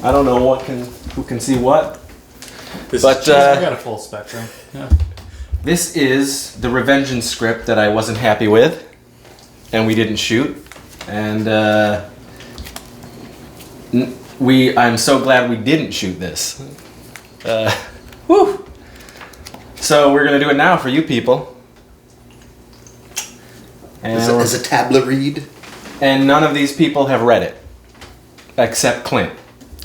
I don't know who can see what. I got a full spectrum. Yeah. This is the Revengeance script that I wasn't happy with, and we didn't shoot. And I'm so glad we didn't shoot this. Whew. So we're gonna do it now for you people. And as a tabla read. And none of these people have read it, except Clint.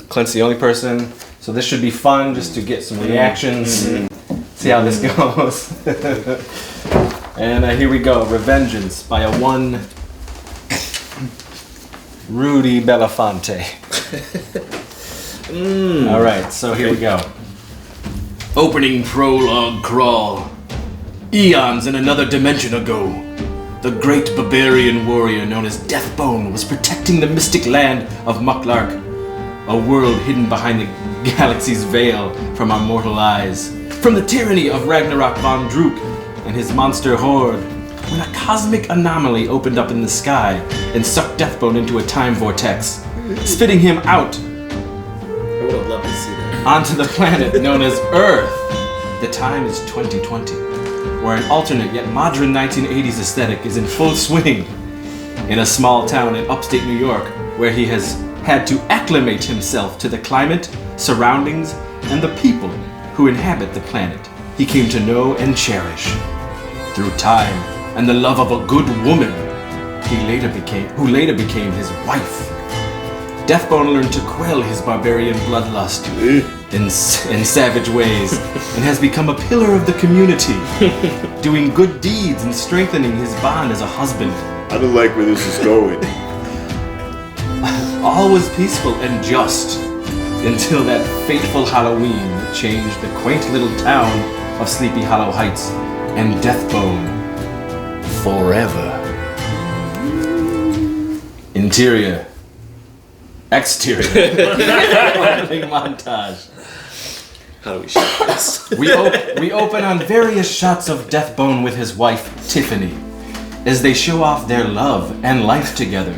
Clint's the only person, so this should be fun just to get some reactions, see how this goes. And here we go, Revengeance by a one Rudy Belafonte. Alright, so here we go. Opening prologue crawl. Eons in another dimension ago, the great barbarian warrior known as Deathbone was protecting the mystic land of Mucklark, a world hidden behind the galaxy's veil from our mortal eyes, from the tyranny of Ragnarok von Drook and his monster horde, when a cosmic anomaly opened up in the sky and sucked Deathbone into a time vortex, spitting him out I would have loved to see that. onto the planet known as Earth. The time is 2020, where an alternate yet modern 1980s aesthetic is in full swing. In a small town in upstate New York, where he has had to acclimate himself to the climate, surroundings, and the people who inhabit the planet he came to know and cherish. Through time and the love of a good woman, who later became his wife. Deathbone learned to quell his barbarian bloodlust in savage ways, and has become a pillar of the community, doing good deeds and strengthening his bond as a husband. I don't like where this is going. All was peaceful and just, until that fateful Halloween that changed the quaint little town of Sleepy Hollow Heights and Deathbone forever. Interior. Exterior. Opening montage. How do we shoot this? We open on various shots of Deathbone with his wife, Tiffany, as they show off their love and life together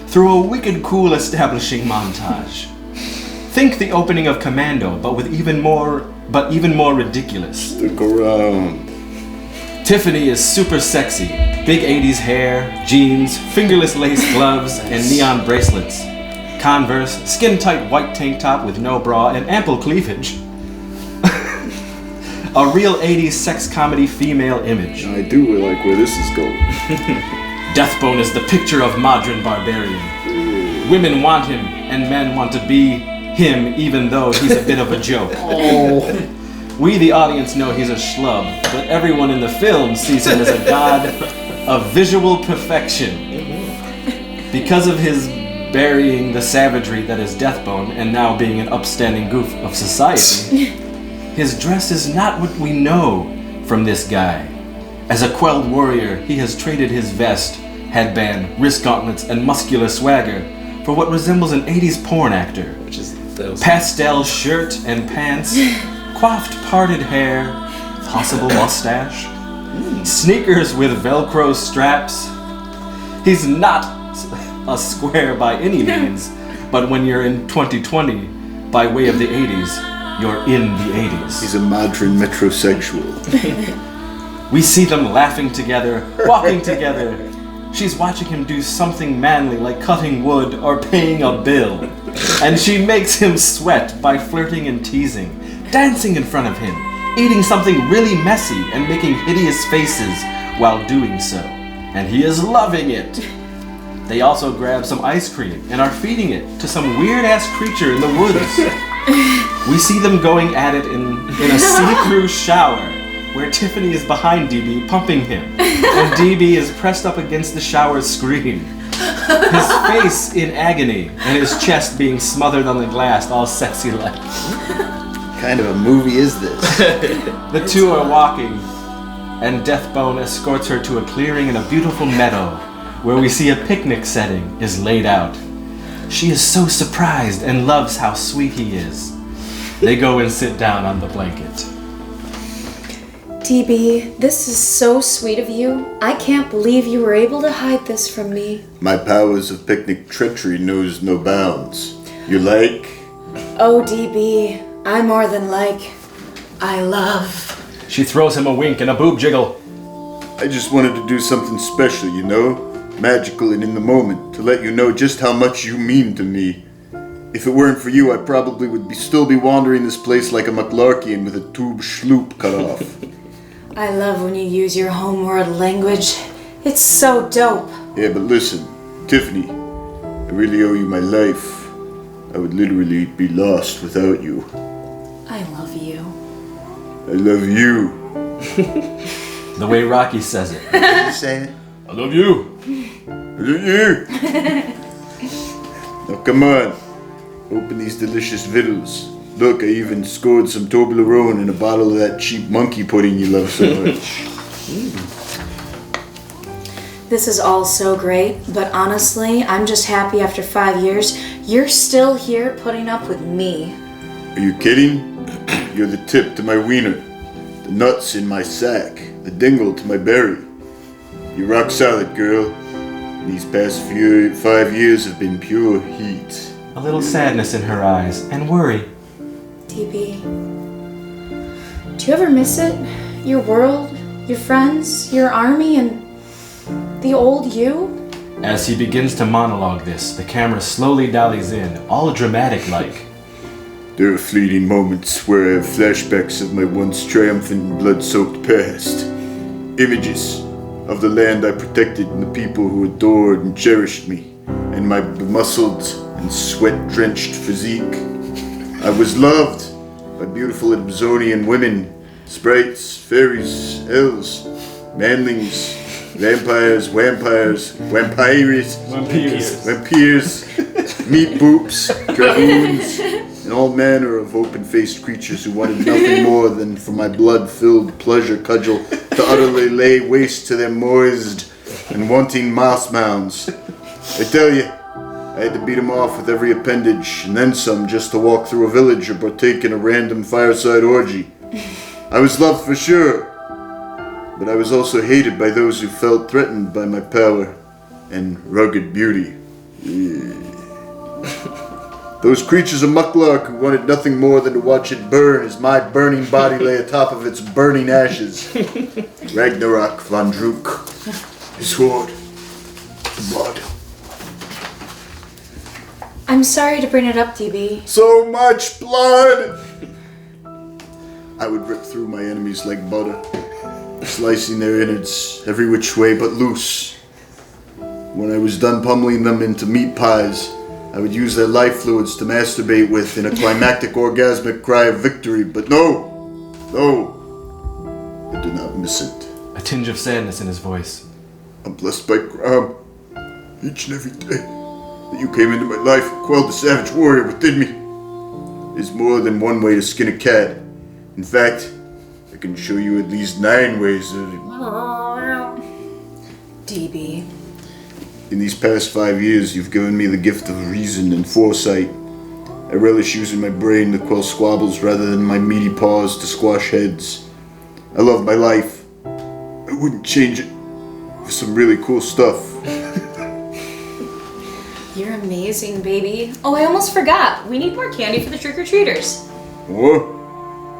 through a wicked cool establishing montage. Think the opening of Commando, but even more ridiculous. Stick around. Tiffany is super sexy. Big 80s hair, jeans, fingerless lace gloves, and neon bracelets. Converse, skin-tight white tank top with no bra and ample cleavage. A real 80s sex comedy female image. I do like where this is going. Deathbone is the picture of modern barbarian. Women want him, and men want to be him even though he's a bit of a joke. We, the audience, know he's a schlub, but everyone in the film sees him as a god of visual perfection. Because of his burying the savagery that is Deathbone and now being an upstanding goof of society, his dress is not what we know from this guy. As a quelled warrior, he has traded his vest, headband, wrist gauntlets, and muscular swagger for what resembles an 80s porn actor. Which is those. Pastel shirt and pants, coiffed parted hair, possible mustache, sneakers with Velcro straps. He's not a square by any means, but when you're in 2020, by way of the 80s, you're in the 80s. He's a modern metrosexual. We see them laughing together, walking together. She's watching him do something manly like cutting wood or paying a bill. And she makes him sweat by flirting and teasing, dancing in front of him, eating something really messy and making hideous faces while doing so. And he is loving it. They also grab some ice cream and are feeding it to some weird-ass creature in the woods. We see them going at it in a see-through shower, where Tiffany is behind DB pumping him, and DB is pressed up against the shower screen, his face in agony, and his chest being smothered on the glass, all sexy like. What kind of a movie is this? The two are walking, and Deathbone escorts her to a clearing in a beautiful meadow, where we see a picnic setting is laid out. She is so surprised and loves how sweet he is. They go and sit down on the blanket. DB, this is so sweet of you. I can't believe you were able to hide this from me. My powers of picnic treachery knows no bounds. You like? Oh, DB, I more than like. I love. She throws him a wink and a boob jiggle. I just wanted to do something special, you know? Magical and in the moment, to let you know just how much you mean to me. If it weren't for you, I probably would still be wandering this place like a McLarkian with a tube schloop cut off. I love when you use your homeworld language. It's so dope. Yeah, but listen, Tiffany, I really owe you my life. I would literally be lost without you. I love you. I love you. The way Rocky says it. You say it? I love you. I love you. Now come on, open these delicious victuals. Look, I even scored some Toblerone and a bottle of that cheap monkey pudding you love so much. This is all so great, but honestly, I'm just happy after 5 years, you're still here putting up with me. Are you kidding? You're the tip to my wiener, the nuts in my sack, the dingle to my berry. You're rock solid, girl. These past 5 years have been pure heat. A little sadness in her eyes and worry. DB, do you ever miss it? Your world, your friends, your army, and the old you? As he begins to monologue this, the camera slowly dollies in, all dramatic-like. There are fleeting moments where I have flashbacks of my once triumphant and blood-soaked past. Images of the land I protected and the people who adored and cherished me, and my bemuscled and sweat-drenched physique. I was loved by beautiful Amazonian women, sprites, fairies, elves, manlings, vampires, vampires, meat boops, dragoons, and all manner of open-faced creatures who wanted nothing more than for my blood-filled pleasure cudgel to utterly lay waste to their moist and wanting moss mounds. I tell you, I had to beat them off with every appendage, and then some just to walk through a village or partake in a random fireside orgy. I was loved for sure, but I was also hated by those who felt threatened by my power and rugged beauty. Those creatures of Mucklark who wanted nothing more than to watch it burn as my burning body lay atop of its burning ashes. Ragnarok von Druk, his sword, the blood. I'm sorry to bring it up, DB. So much blood! I would rip through my enemies like butter, slicing their innards every which way but loose. When I was done pummeling them into meat pies, I would use their life fluids to masturbate with in a climactic orgasmic cry of victory, but no, I do not miss it. A tinge of sadness in his voice. I'm blessed by Graham each and every day that you came into my life and quelled the savage warrior within me. There's more than one way to skin a cat. In fact, I can show you at least 9 ways that DB. In these past 5 years, you've given me the gift of reason and foresight. I relish using my brain to quell squabbles rather than my meaty paws to squash heads. I love my life. I wouldn't change it for some really cool stuff. You're amazing, baby. Oh, I almost forgot. We need more candy for the trick-or-treaters. What?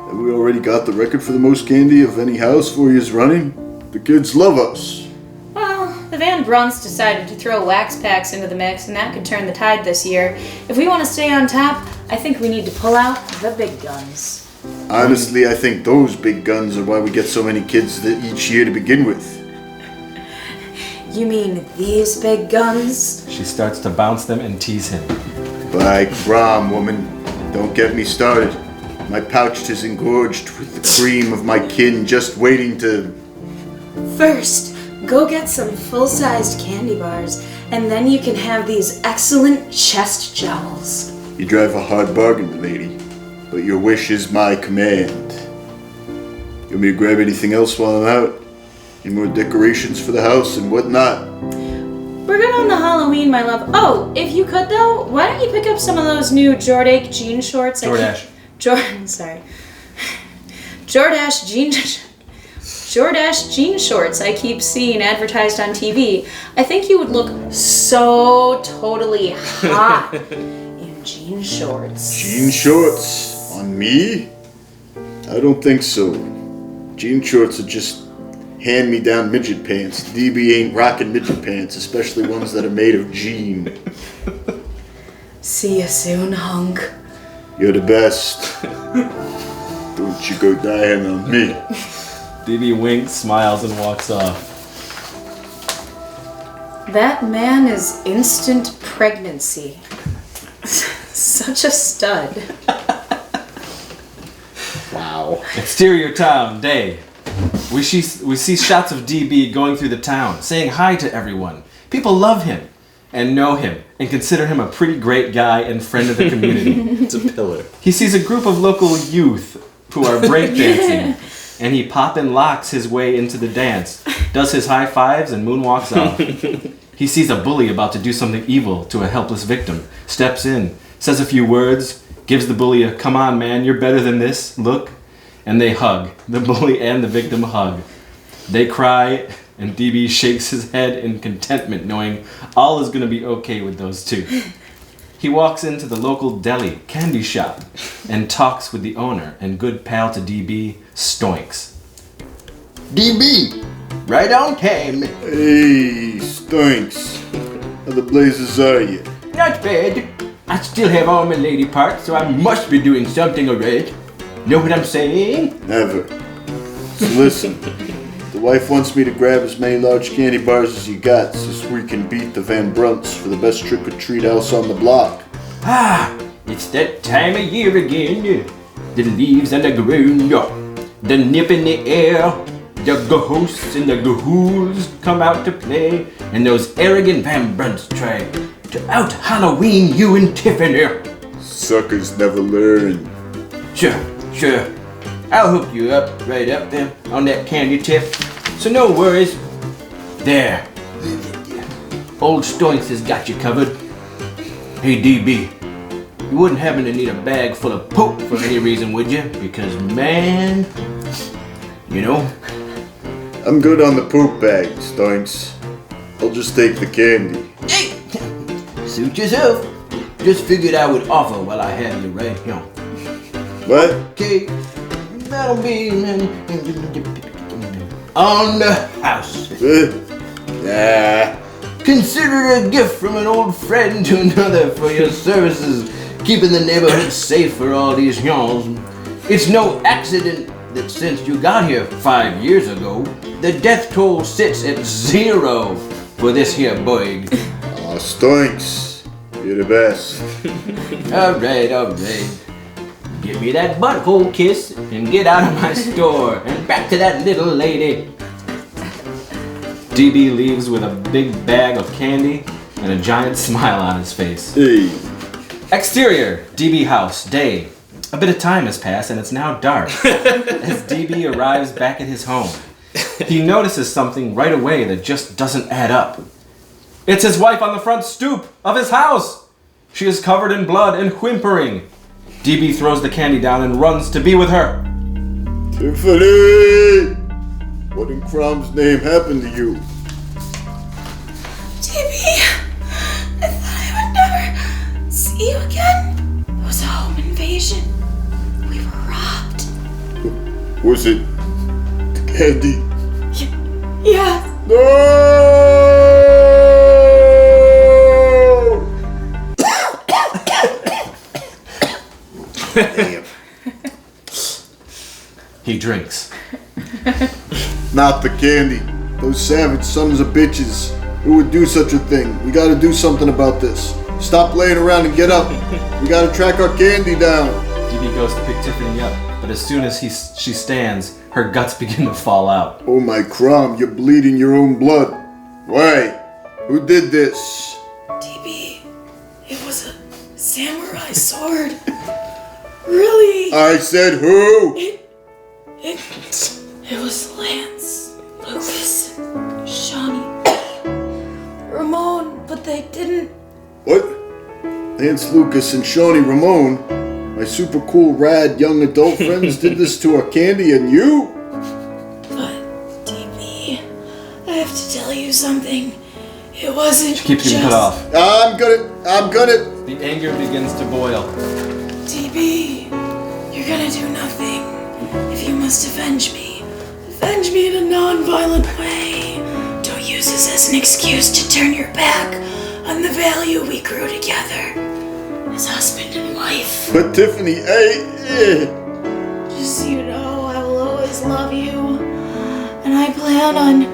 Have we already got the record for the most candy of any house 4 years running? The kids love us. Well, the Van Brunts decided to throw wax packs into the mix, and that could turn the tide this year. If we want to stay on top, I think we need to pull out the big guns. Honestly, I think those big guns are why we get so many kids each year to begin with. You mean these big guns? She starts to bounce them and tease him. By Crom, woman, don't get me started. My pouch is engorged with the cream of my kin just waiting to... First, go get some full-sized candy bars, and then you can have these excellent chest jowls. You drive a hard bargain, lady, but your wish is my command. You want me to grab anything else while I'm out? Any more decorations for the house and whatnot? We're good on the Halloween, my love. Oh, if you could though, why don't you pick up some of those new Jordache jean shorts? Jordache. Jordache jean shorts I keep seeing advertised on TV. I think you would look so totally hot in and jean shorts. Jean shorts? On me? I don't think so. Jean shorts are just hand-me-down midget pants. DB ain't rocking midget pants, especially ones that are made of jean. See you soon, hunk. You're the best. Don't you go dying on me. DB winks, smiles, and walks off. That man is instant pregnancy. Such a stud. Wow. Exterior town, day. We see shots of DB going through the town, saying hi to everyone. People love him and know him and consider him a pretty great guy and friend of the community. It's a pillar. He sees a group of local youth who are breakdancing, and he pop and locks his way into the dance, does his high fives and moonwalks off. He sees a bully about to do something evil to a helpless victim, steps in, says a few words, gives the bully a "come on man, you're better than this" look, and they hug. The bully and the victim hug. They cry, and DB shakes his head in contentment, knowing all is going to be okay with those two. He walks into the local deli candy shop and talks with the owner and good pal to DB, Stoinks. DB, right on time. Hey, Stoinks. How the blazes are you? Not bad. I still have all my lady parts, so I must be doing something alright. Know what I'm saying? Never. So listen, the wife wants me to grab as many large candy bars as you got so we can beat the Van Brunts for the best trick-or-treat house on the block. Ah, it's that time of year again. The leaves on the ground, the nip in the air, the ghosts and the ghouls come out to play, and those arrogant Van Brunts try to out-Halloween you and Tiffany. Suckers never learn. Sure. I'll hook you up right up there on that candy tip, so no worries. There. Old Stoinks has got you covered. Hey DB, you wouldn't happen to need a bag full of poop for any reason, would you? Because man, you know. I'm good on the poop bag, Stoinks. I'll just take the candy. Hey, suit yourself. Just figured I would offer while I have you right here. What? Okay, that'll be on the house. Nah. Consider it a gift from an old friend to another for your services, keeping the neighborhood safe for all these y'alls. It's no accident that since you got here 5 years ago, the death toll sits at 0 for this here Boyd. Aw, Stoinks. You're the best. Alright. Give me that butthole kiss and get out of my store and back to that little lady. DB leaves with a big bag of candy and a giant smile on his face. Hey. Exterior, DB house, day. A bit of time has passed and it's now dark. As DB arrives back at his home, he notices something right away that just doesn't add up. It's his wife on the front stoop of his house. She is covered in blood and whimpering. DB throws the candy down and runs to be with her. Tiffany! What in Crom's name happened to you? DB, I thought I would never see you again. It was a home invasion. We were robbed. Was it the candy? Yeah. No! Damn. He drinks. Not the candy. Those savage sons of bitches. Who would do such a thing? We gotta do something about this. Stop laying around and get up. We gotta track our candy down. DB goes to pick Tiffany up, but as soon as she stands, her guts begin to fall out. Oh my Crom, you're bleeding your own blood. Why? Who did this? DB, it was a samurai sword. Really? I said who? It was Lance, Lucas, Shawnee, Ramon, but they didn't. What? Lance Lucas and Shawnee Ramone, my super cool rad young adult friends, did this to our candy and you? But, DB, I have to tell you something. It wasn't She keeps getting cut off. I'm gonna. The anger begins to boil. TB, you're gonna do nothing. If you must avenge me in a non-violent way. Don't use this as an excuse to turn your back on the value we grew together as husband and wife. But Tiffany, Just so you know, I will always love you. And I plan on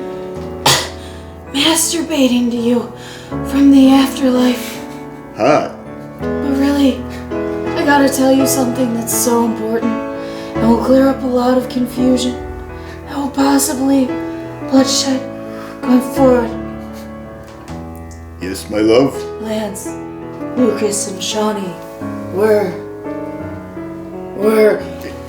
masturbating to you from the afterlife. hot. But really, I gotta tell you something that's so important and will clear up a lot of confusion and will possibly bloodshed going forward. Yes, my love. Lance, Lucas, and Shawnee were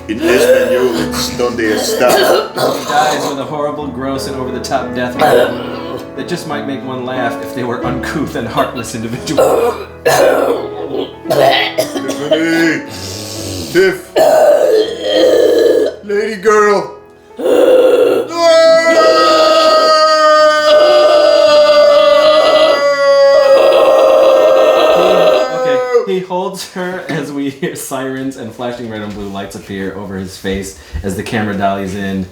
In Espanol, it's donde está. He dies with a horrible, gross, and over-the-top death roll that just might make one laugh if they were uncouth and heartless individuals. Tiffany! Tiff! Lady girl! He holds her as we hear sirens and flashing red and blue lights appear over his face as the camera dollies in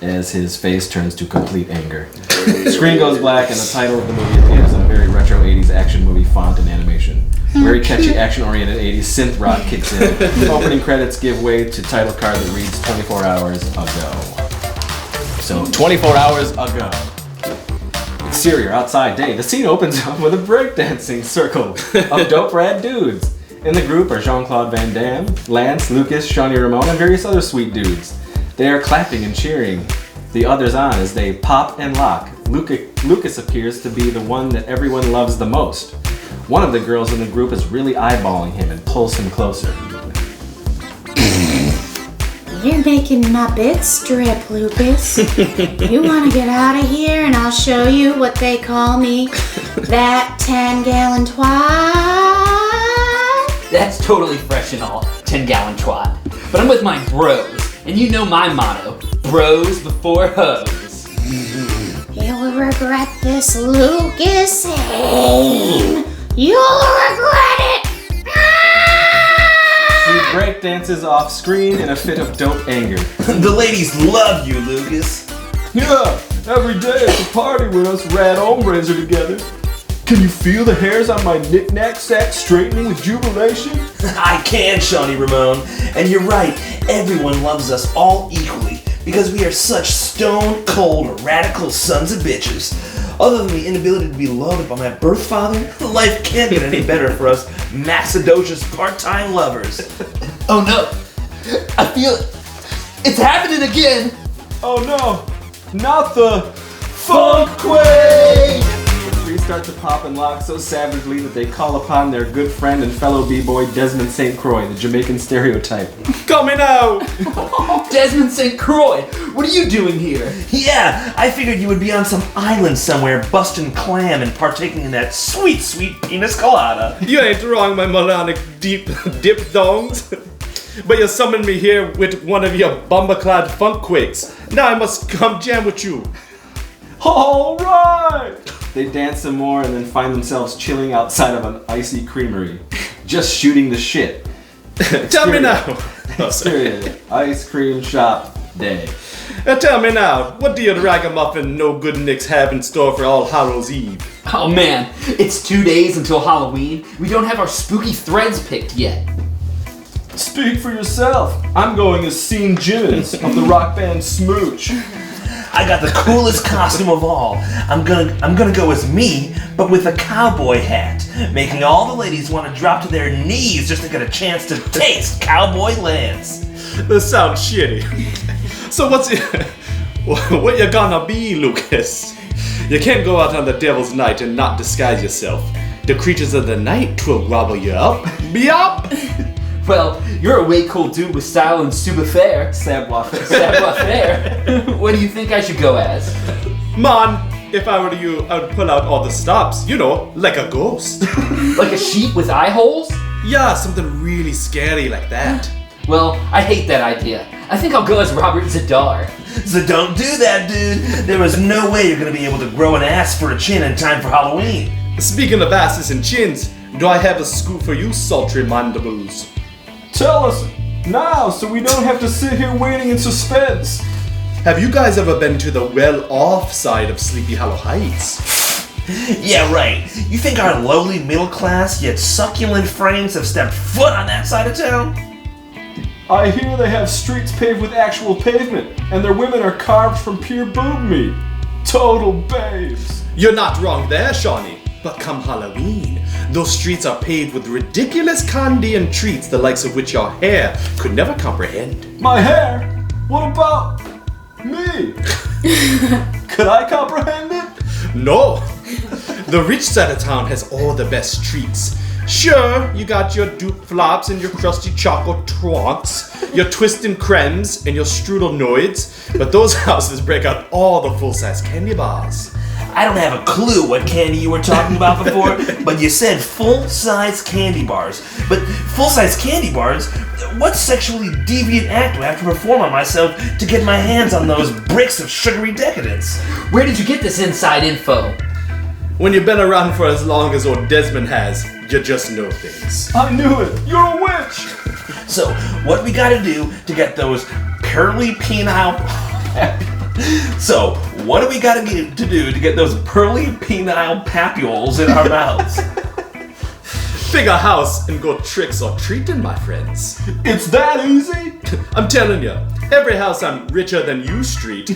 as his face turns to complete anger. The screen goes black and the title of the movie appears in a very retro 80s action movie font and animation. Very catchy action-oriented 80s synth rock kicks in. Opening credits give way to title card that reads 24 hours ago. So 24 hours ago. Exterior, outside, day. The scene opens up with a breakdancing circle of dope rad dudes. In the group are Jean-Claude Van Damme, Lance, Lucas, Shawnee Ramone, and various other sweet dudes. They are clapping and cheering the others on as they pop and lock. Lucas appears to be the one that everyone loves the most. One of the girls in the group is really eyeballing him and pulls him closer. You're making my bed strip, Lucas. You want to get out of here and I'll show you what they call me, that 10-gallon twat. That's totally fresh and all, 10-gallon twat. But I'm with my bros, and you know my motto, bros before hoes. You'll regret this, Lucas. You'll regret it. She breakdances off screen in a fit of dope anger. The ladies love you, Lucas. Yeah, every day at the party when us rad hombres are together. Can you feel the hairs on my knick-knack sack straightening with jubilation? I can, Shawnee Ramone. And you're right, everyone loves us all equally because we are such stone-cold, radical sons of bitches. Other than the inability to be loved by my birth father, life can't get any better for us Maxidocious part-time lovers. Oh no, I feel it. It's happening again. Oh no, not the Funkquake! The three start to pop and lock so savagely that they call upon their good friend and fellow b-boy Desmond St. Croix, the Jamaican stereotype. Coming out! Desmond St. Croix, what are you doing here? Yeah, I figured you would be on some island somewhere busting clam and partaking in that sweet, sweet penis colada. You ain't wrong, my melodic dip dongs. But you summoned me here with one of your bomber-clad funkquakes. Now I must come jam with you. Alright! They dance some more and then find themselves chilling outside of an icy creamery. Just shooting the shit. Tell me now. Exterior, ice cream shop day. Tell me now, what do you ragamuffin no good nicks have in store for All Hallows Eve? Oh man, it's 2 days until Halloween. We don't have our spooky threads picked yet. Speak for yourself. I'm going as Scene Jimmins of the rock band Smooch. I got the coolest costume of all. I'm gonna go as me, but with a cowboy hat, making all the ladies want to drop to their knees just to get a chance to taste cowboy Lance. That sounds shitty. So what you gonna be, Lucas? You can't go out on the devil's night and not disguise yourself. The creatures of the night will gobble you up. Be up! Well, you're a way cool dude with style and super fair. Savoir Fair. What do you think I should go as? Man, if I were you, I would pull out all the stops, you know, like a ghost. Like a sheep with eye holes? Yeah, something really scary like that. Well, I hate that idea. I think I'll go as Robert Zadar. So don't do that, dude. There is no way you're gonna be able to grow an ass for a chin in time for Halloween. Speaking of asses and chins, Do I have a scoop for you, sultry mandibles? Tell us now so we don't have to sit here waiting in suspense. Have you guys ever been to the well-off side of Sleepy Hollow Heights? Yeah, right. You think our lowly middle-class yet succulent frames have stepped foot on that side of town? I hear they have streets paved with actual pavement, and their women are carved from pure boob meat. Total babes. You're not wrong there, Shawnee. But come Halloween, those streets are paved with ridiculous candy and treats the likes of which your hair could never comprehend. My hair? What about me? Could I comprehend it? No! The rich side of town has all the best treats. Sure, you got your dupe flops and your crusty chocolate trunks, your twistin' cremes and your strudel noids, but those houses break out all the full-size candy bars. I don't have a clue what candy you were talking about before, but you said full-size candy bars. But full-size candy bars? What sexually deviant act do I have to perform on myself to get my hands on those bricks of sugary decadence? Where did you get this inside info? When you've been around for as long as old Desmond has, you just know things. I knew it. You're a witch. So, what we gotta do to get those pearly penile... So, what do we gotta do to get those pearly penile papules in our mouths? Pick a house and go tricks or treating, my friends. It's that easy? I'm telling you, every house on Richer Than You Street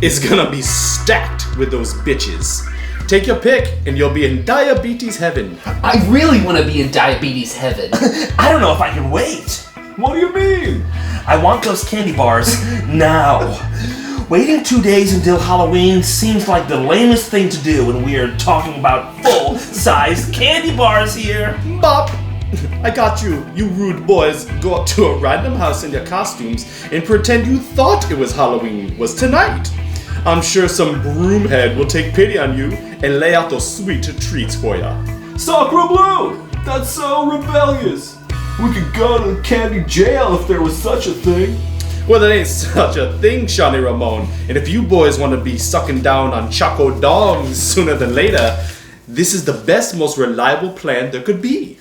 is gonna be stacked with those bitches. Take your pick and you'll be in diabetes heaven. I really want to be in diabetes heaven. I don't know if I can wait. What do you mean? I want those candy bars now. Waiting 2 days until Halloween seems like the lamest thing to do when we are talking about full-size candy bars here. Bop! I got you, you rude boys. Go up to a random house in your costumes and pretend you thought it was Halloween was tonight. I'm sure some broomhead will take pity on you and lay out those sweet treats for ya. Sacre bleu! That's so rebellious. We could go to candy jail if there was such a thing. Well, that ain't such a thing, Shawnee Ramon. And if you boys want to be sucking down on Choco Dongs sooner than later, this is the best, most reliable plan there could be.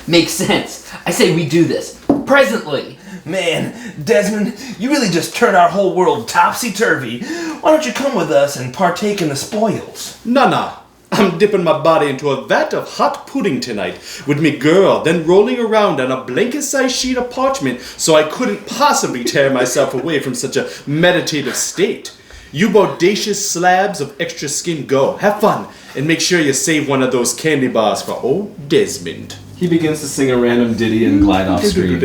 Makes sense. I say we do this. Presently. Man, Desmond, you really just turned our whole world topsy-turvy. Why don't you come with us and partake in the spoils? Nah. I'm dipping my body into a vat of hot pudding tonight with me girl, then rolling around on a blanket-sized sheet of parchment so I couldn't possibly tear myself away from such a meditative state. You bodacious slabs of extra skin, go. Have fun, and make sure you save one of those candy bars for old Desmond. He begins to sing a random ditty and glide off screen.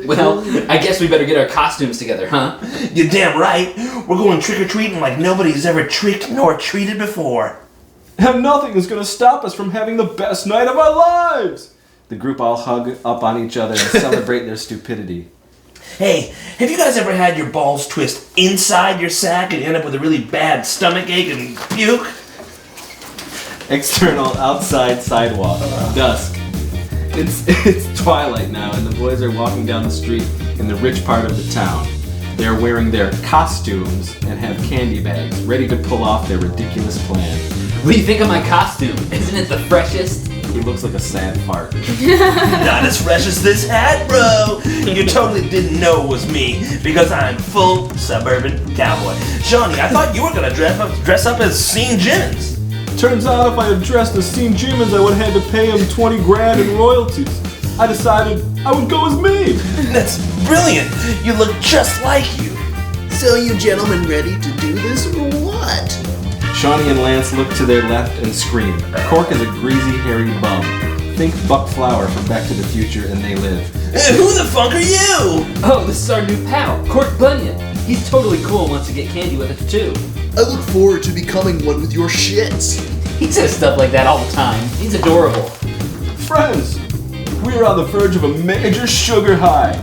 Well, I guess we better get our costumes together, huh? You're damn right. We're going trick-or-treating like nobody's ever tricked nor treated before. And nothing is going to stop us from having the best night of our lives! The group all hug up on each other and celebrate their stupidity. Hey, have you guys ever had your balls twist inside your sack and end up with a really bad stomach ache and puke? External outside sidewalk. Dusk. It's twilight now, and the boys are walking down the street in the rich part of the town. They are wearing their costumes and have candy bags, ready to pull off their ridiculous plan. What do you think of my costume? Isn't it the freshest? He looks like a sad fart. Not as fresh as this hat, bro. You totally didn't know it was me because I'm full suburban cowboy. Shawnee, I thought you were gonna dress up as Scene Jimmins. Turns out if I had dressed as Scene Jimmins, I would have had to pay him 20 grand in royalties. I decided I would go as me. That's brilliant. You look just like you. So you gentlemen ready to do this or what? Shawnee and Lance look to their left and scream. Cork is a greasy, hairy bum. Think Buck Flower from Back to the Future and They Live. Who the fuck are you? Oh, this is our new pal, Cork Bunyan. He's totally cool and wants to get candy with us too. I look forward to becoming one with your shits. He says stuff like that all the time. He's adorable. Friends, we are on the verge of a major sugar high.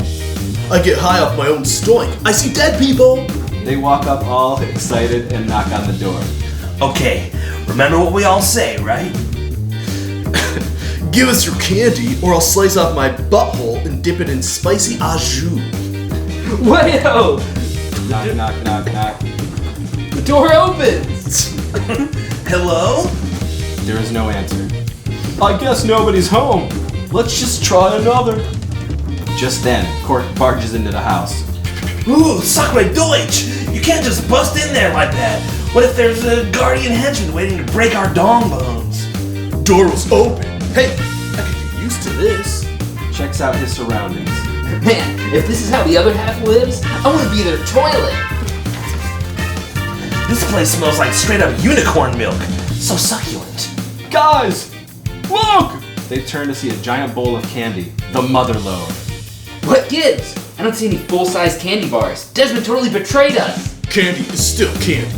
I get high off my own stoink. I see dead people. They walk up all excited and knock on the door. Okay, remember what we all say, right? Give us your candy or I'll slice off my butthole and dip it in spicy au jus. Wayo! Knock, knock, knock, knock. The door opens! Hello? There is no answer. I guess nobody's home. Let's just try another. Just then, Cork barges into the house. Ooh, sacre Deutsch! You can't just bust in there like that. What if there's a guardian henchman waiting to break our dong bones? Door was open. Hey, I could get used to this. Checks out his surroundings. Man, if this is how the other half lives, I want to be their toilet. This place smells like straight up unicorn milk. So succulent. Guys, look! They turn to see a giant bowl of candy, the mother lode. What gives? I don't see any full-size candy bars. Desmond totally betrayed us. Candy is still candy.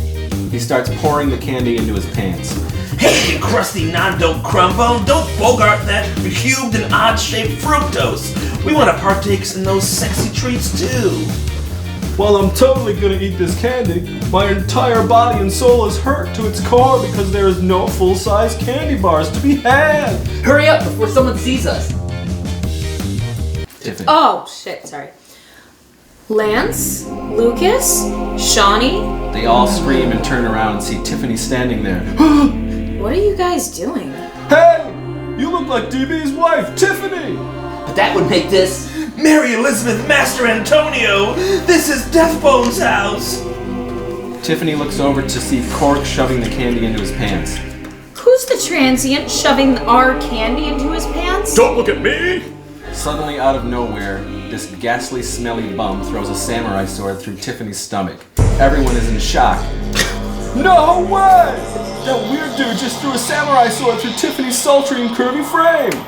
He starts pouring the candy into his pants. Hey, you crusty non-dope crumb bone, don't bogart that cubed and odd-shaped fructose. We want to partake in those sexy treats too. Well, I'm totally gonna eat this candy. My entire body and soul is hurt to its core because there is no full-size candy bars to be had. Hurry up before someone sees us. Tiffany. Oh, shit, sorry. Lance, Lucas, Shawnee. They all scream and turn around and see Tiffany standing there. What are you guys doing? Hey! You look like DB's wife, Tiffany! But that would make this... Mary Elizabeth Master Antonio, this is Deathbone's house. Tiffany looks over to see Cork shoving the candy into his pants. Who's the transient shoving our candy into his pants? Don't look at me! Suddenly, out of nowhere, this ghastly, smelly bum throws a samurai sword through Tiffany's stomach. Everyone is in shock. No way! That weird dude just threw a samurai sword through Tiffany's sultry and curvy frame.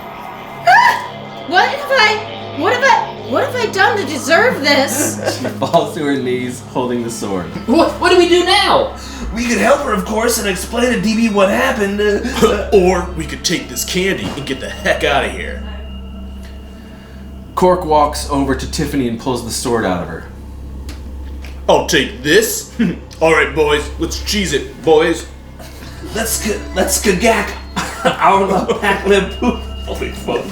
What have I done to deserve this? She falls to her knees, holding the sword. What do we do now? We could help her, of course, and explain to DB what happened. Or we could take this candy and get the heck out of here. Cork walks over to Tiffany and pulls the sword out of her. I'll take this. Alright, boys, let's cheese it, boys. Let's skagak our la pack le poop. Holy fuck.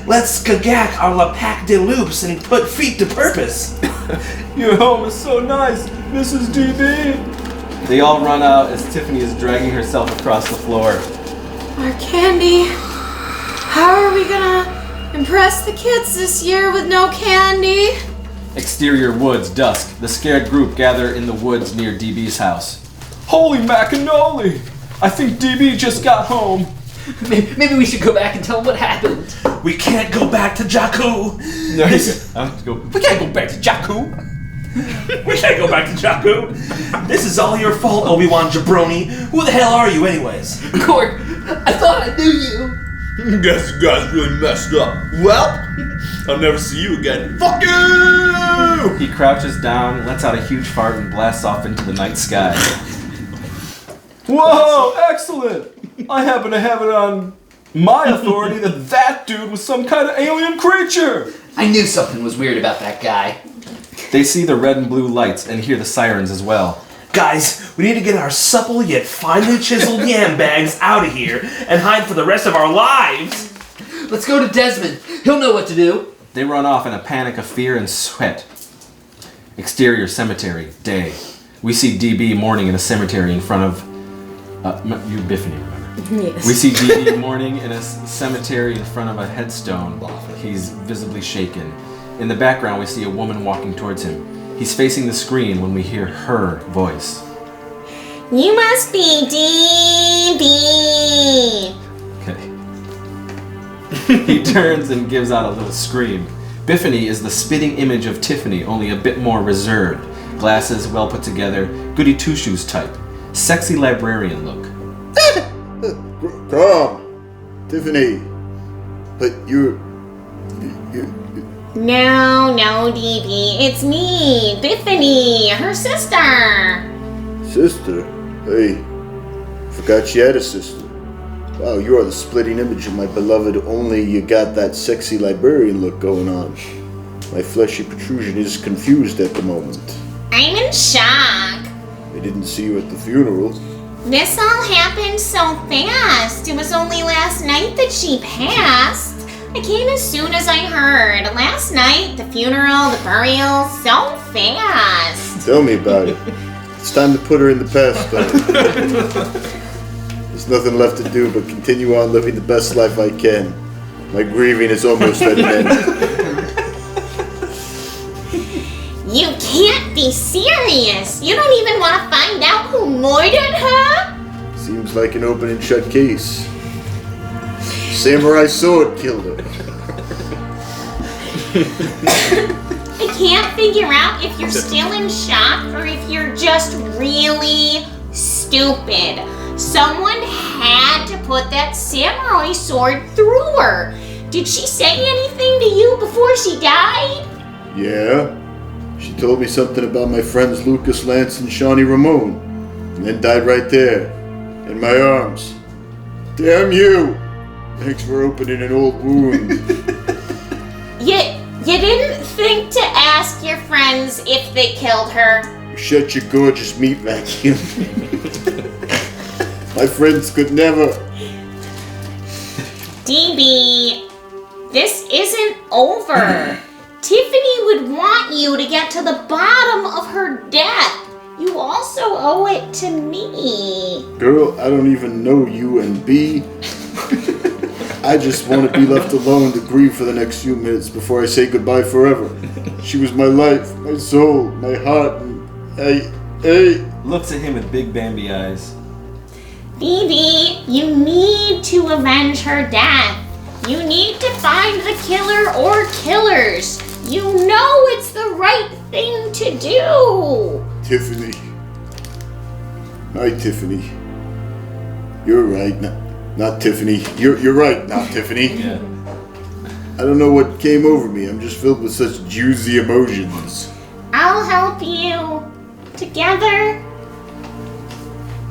Let's skagak our la pack de loops and put feet to purpose. Your home is so nice, Mrs. DB. They all run out as Tiffany is dragging herself across the floor. Our candy. How are we gonna impress the kids this year with no candy? Exterior woods, dusk. The scared group gather in the woods near DB's house. Holy macanoli! I think DB just got home. Maybe we should go back and tell them what happened. We can't go back to Jakku. We can't go back to Jakku. We can't go back to Jakku. This is all your fault, Obi-Wan Jabroni. Who the hell are you anyways? Cork, I thought I knew you. Guess you guys really messed up. Well, I'll never see you again. Fuck you! He crouches down, lets out a huge fart, and blasts off into the night sky. Whoa, excellent! I happen to have it on my authority that dude was some kind of alien creature! I knew something was weird about that guy. They see the red and blue lights and hear the sirens as well. Guys, we need to get our supple yet finely chiseled yam bags out of here and hide for the rest of our lives. Let's go to Desmond. He'll know what to do. They run off in a panic of fear and sweat. Exterior cemetery, day. We see DB mourning in a cemetery in front of... you Biffany, remember? Yes. We see DB mourning in a cemetery in front of a headstone. He's visibly shaken. In the background, we see a woman walking towards him. He's facing the screen when we hear her voice. You must be DB. Okay. He turns and gives out a little scream. Biffany is the spitting image of Tiffany, only a bit more reserved. Glasses, well put together, goody two-shoes type. Sexy librarian look. Come, Tiffany. But you. No, DB. It's me, Tiffany, her sister. Sister? Hey, forgot she had a sister. Wow, you are the splitting image of my beloved, only you got that sexy librarian look going on. My fleshy protrusion is confused at the moment. I'm in shock. I didn't see you at the funeral. This all happened so fast. It was only last night that she passed. I came as soon as I heard. Last night, the funeral, the burial, so fast. Tell me about it. It's time to put her in the past, though. Is There's nothing left to do but continue on living the best life I can. My grieving is almost at an end. You can't be serious. You don't even want to find out who murdered her? Seems like an open and shut case. Samurai sword killed her. I can't figure out if you're still in shock or if you're just really stupid. Someone had to put that samurai sword through her. Did she say anything to you before she died? Yeah. She told me something about my friends Lucas, Lance, and Shawnee Ramon. And then died right there. In my arms. Damn you! Thanks for opening an old wound. You didn't think to ask your friends if they killed her? Shut your gorgeous meat vacuum. My friends could never. DB, this isn't over. Tiffany would want you to get to the bottom of her death. You also owe it to me. Girl, I don't even know you and B. I just want to be left alone to grieve for the next few minutes before I say goodbye forever. She was my life, my soul, my heart, and hey. Looks at him with big Bambi eyes. Phoebe, you need to avenge her death. You need to find the killer or killers. You know it's the right thing to do. Tiffany. Hi, Tiffany. You're right. Not Tiffany. You're right, not Tiffany. Yeah. I don't know what came over me. I'm just filled with such juicy emotions. I'll help you. Together,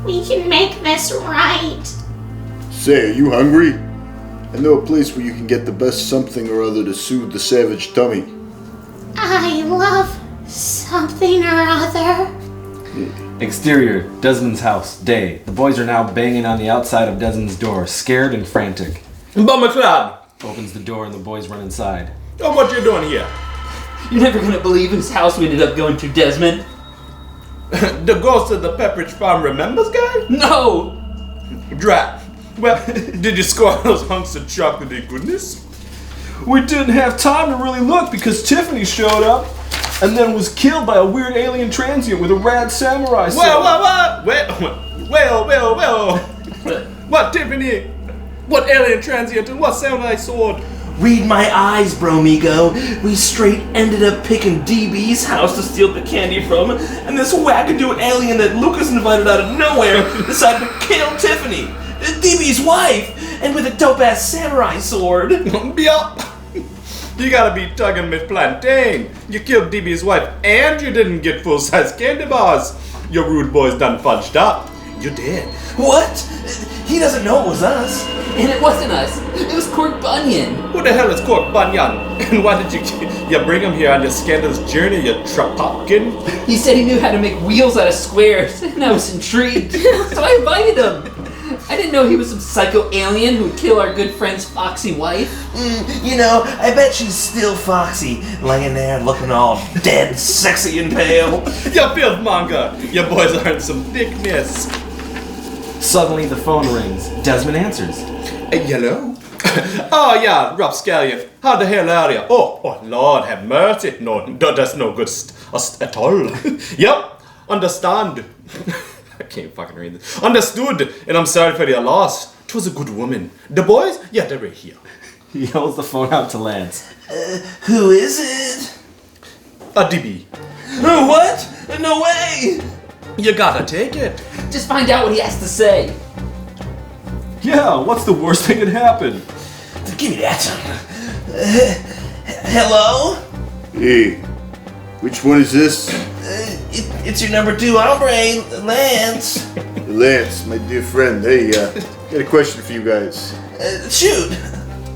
we can make this right. Say, are you hungry? I know a place where you can get the best something or other to soothe the savage tummy. I love something or other. Exterior, Desmond's house, day. The boys are now banging on the outside of Desmond's door, scared and frantic. Bumaclad! Opens the door and the boys run inside. Oh, what you doing here? You're never gonna believe whose house we ended up going to, Desmond. The ghost of the Pepperidge Farm remembers, guy? No! Drat. Well, did you score those hunks of chocolatey goodness? We didn't have time to really look because Tiffany showed up and then was killed by a weird alien transient with a rad samurai sword. Well. What, Tiffany? What alien transient and what samurai sword? Read my eyes, bromigo. We straight ended up picking DB's house to steal the candy from, and this wackadoo alien that Lucas invited out of nowhere decided to kill Tiffany, DB's wife, and with a dope-ass samurai sword. Yup. You gotta be tugging with plantain. You killed DB's wife and you didn't get full-size candy bars. Your rude boys done fudged up. You did. What? He doesn't know it was us. And it wasn't us. It was Cork Bunyan. Who the hell is Cork Bunyan? And why did you bring him here on this scandalous journey, you trapopkin? He said he knew how to make wheels out of squares, and I was intrigued. So I invited him. I didn't know he was some psycho alien who would kill our good friend's foxy wife. You know, I bet she's still foxy, laying there looking all dead, sexy, and pale. You filth monger! Your boys aren't some thickness. Suddenly the phone rings. Desmond answers. Hello? Oh yeah, Rob Scallion. How the hell are you? Oh, Lord have mercy. No, that's no good at all. Yep, understand. I can't fucking read this. Understood, and I'm sorry for your loss. 'Twas a good woman. The boys? Yeah, they're right here. He holds the phone out to Lance. Who is it? A DB. What? No way! You gotta take it. Just find out what he has to say. Yeah, what's the worst thing that happened? Give me that. Hello? Hey, which one is this? It's your number 2 hombre, Lance. Lance, my dear friend. Hey, got a question for you guys. Shoot.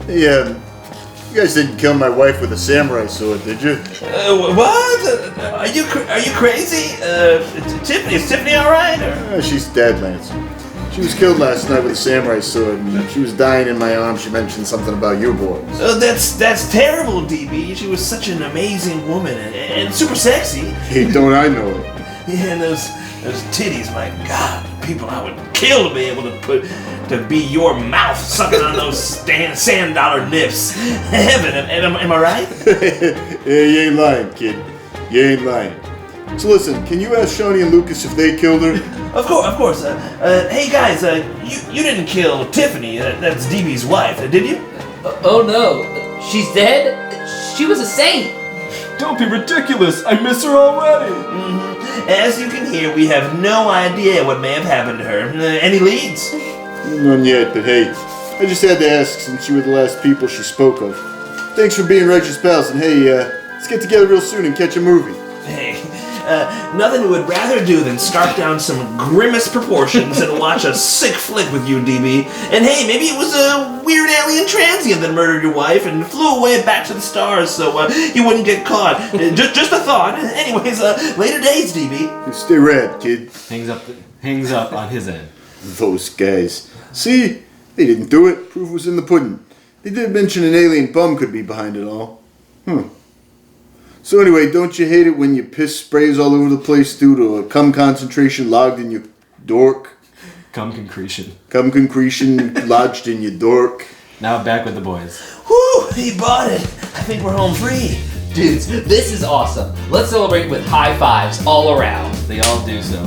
Hey, you guys didn't kill my wife with a samurai sword, did you? What? Are you crazy? Is Tiffany all right? She's dead, Lance. She was killed last night with a samurai sword, and she was dying in my arms. She mentioned something about you boys. That's terrible, DB. She was such an amazing woman and super sexy. Hey, don't I know it? Yeah, and those titties, my God. people I would kill to be able to be your mouth sucking on those sand dollar nips. Heaven, am I right? Yeah, you ain't lying, kid. You ain't lying. So listen, can you ask Shawnee and Lucas if they killed her? Of course. Hey guys, you didn't kill Tiffany. That's DB's wife, did you? Oh no, she's dead? She was a saint. Don't be ridiculous. I miss her already. As you can hear, we have no idea what may have happened to her. Any leads? None yet, but hey, I just had to ask since you were the last people she spoke of. Thanks for being righteous pals, and hey, let's get together real soon and catch a movie. Hey, nothing we would rather do than scarf down some grimace proportions and watch a sick flick with you, DB. And hey, maybe it was a weird alien transient that murdered your wife and flew away back to the stars so you wouldn't get caught. Just a thought. Anyways, later days, DB. Stay rad, kid. Hangs up on his end. Those guys. See? They didn't do it. Proof was in the pudding. They did mention an alien bum could be behind it all. So anyway, don't you hate it when your piss sprays all over the place due to a cum concentration logged in your dork? Cum concretion. Cum concretion lodged in your dork. Now back with the boys. Whew, he bought it. I think we're home free. Dudes, this is awesome. Let's celebrate with high fives all around. They all do so.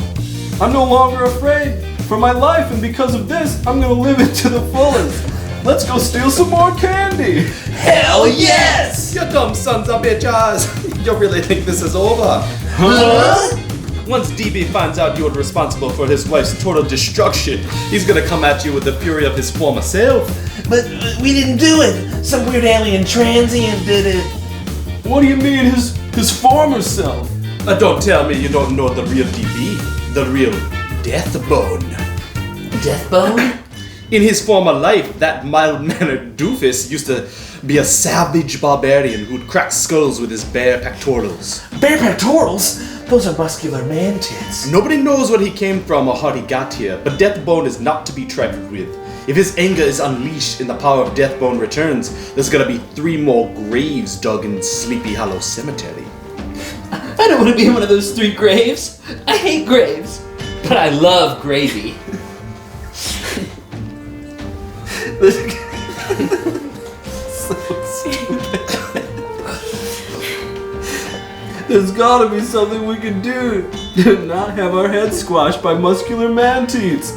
I'm no longer afraid for my life, and because of this, I'm gonna live it to the fullest. Let's go steal some more candy. Hell yes! You dumb sons of bitches! You really think this is over? Huh? Once DB finds out you are responsible for his wife's total destruction, he's gonna come at you with the fury of his former self. But we didn't do it. Some weird alien transient did it. What do you mean, his former self? Don't tell me you don't know the real DB, the real Deathbone. Deathbone? In his former life, that mild-mannered doofus used to be a savage barbarian who'd crack skulls with his bare pectorals. Bare pectorals? Those are muscular man tits. Nobody knows where he came from or how he got here, but Deathbone is not to be trifled with. If his anger is unleashed and the power of Deathbone returns, there's gonna be 3 more graves dug in Sleepy Hollow Cemetery. I don't want to be in one of those 3 graves. I hate graves, but I love gravy. There's gotta be something we can do to not have our heads squashed by muscular man-teats.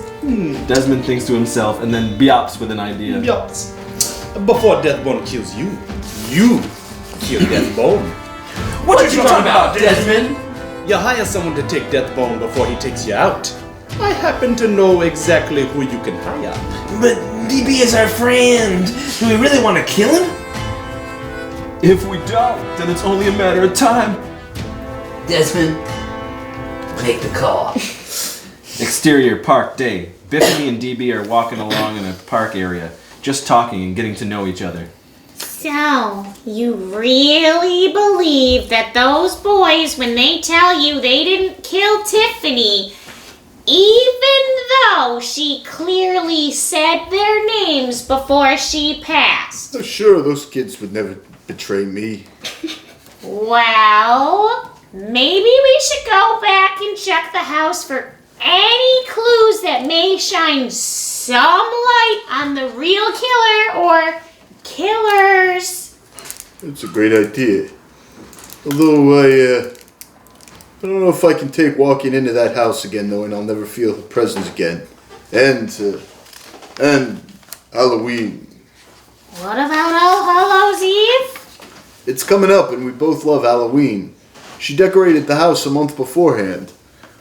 Desmond thinks to himself and then beops with an idea. Yups. Before Deathbone kills you, you kill Deathbone. What you talking about, Desmond? You hire someone to take Deathbone before he takes you out. I happen to know exactly who you can hire. But DB is our friend. Do we really want to kill him? If we don't, then it's only a matter of time. Desmond, make the call. Exterior park day. Biffany and DB are walking along in a park area, just talking and getting to know each other. So, you really believe that those boys, when they tell you they didn't kill Tiffany, even though she clearly said their names before she passed? Oh, sure, those kids would never betray me. Well, maybe we should go back and check the house for any clues that may shine some light on the real killer or killers. That's a great idea. Although I don't know if I can take walking into that house again, knowing I'll never feel her presence again. And Halloween. What about All Hallows Eve? It's coming up, and we both love Halloween. She decorated the house a month beforehand.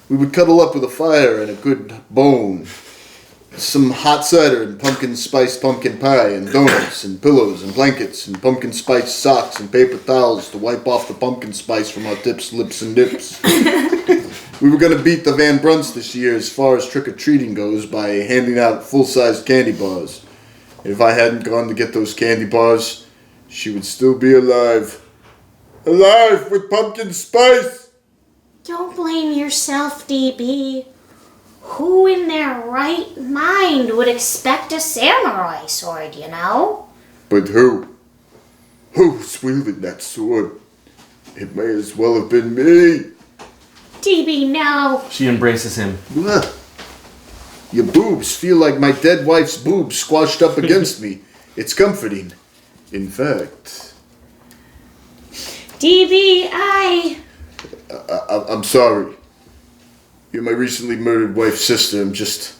We would cuddle up with a fire and a good bone. Some hot cider and pumpkin spice pumpkin pie and donuts and pillows and blankets and pumpkin spice socks and paper towels to wipe off the pumpkin spice from our tips, lips, and dips. We were going to beat the Van Brunts this year as far as trick-or-treating goes by handing out full-sized candy bars. If I hadn't gone to get those candy bars, she would still be alive. Alive with pumpkin spice! Don't blame yourself, DB. Who in their right mind would expect a samurai sword, you know? But who? Who's wielding that sword? It may as well have been me. DB, no. She embraces him. What? Your boobs feel like my dead wife's boobs squashed up against me. It's comforting. In fact... DB, I'm sorry. You're my recently murdered wife's sister. I'm just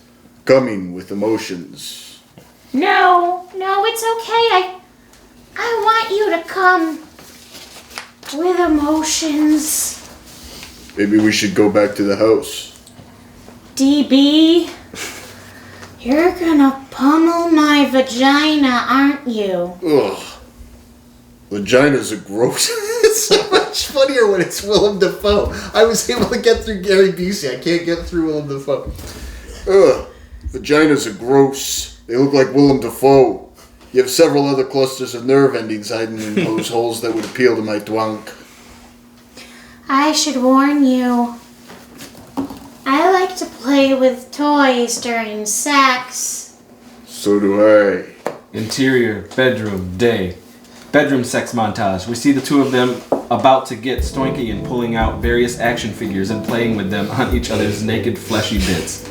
gumming with emotions. No, it's okay. I want you to come with emotions. Maybe we should go back to the house. DB, you're gonna pummel my vagina, aren't you? Ugh. Vaginas are gross. It's so much funnier when it's Willem Dafoe. I was able to get through Gary Busey. I can't get through Willem Dafoe. Ugh. Vaginas are gross. They look like Willem Dafoe. You have several other clusters of nerve endings hiding in those holes that would appeal to my dwank. I should warn you. I like to play with toys during sex. So do I. Interior, bedroom, day. Bedroom sex montage. We see the two of them about to get stoinky and pulling out various action figures and playing with them on each other's naked fleshy bits.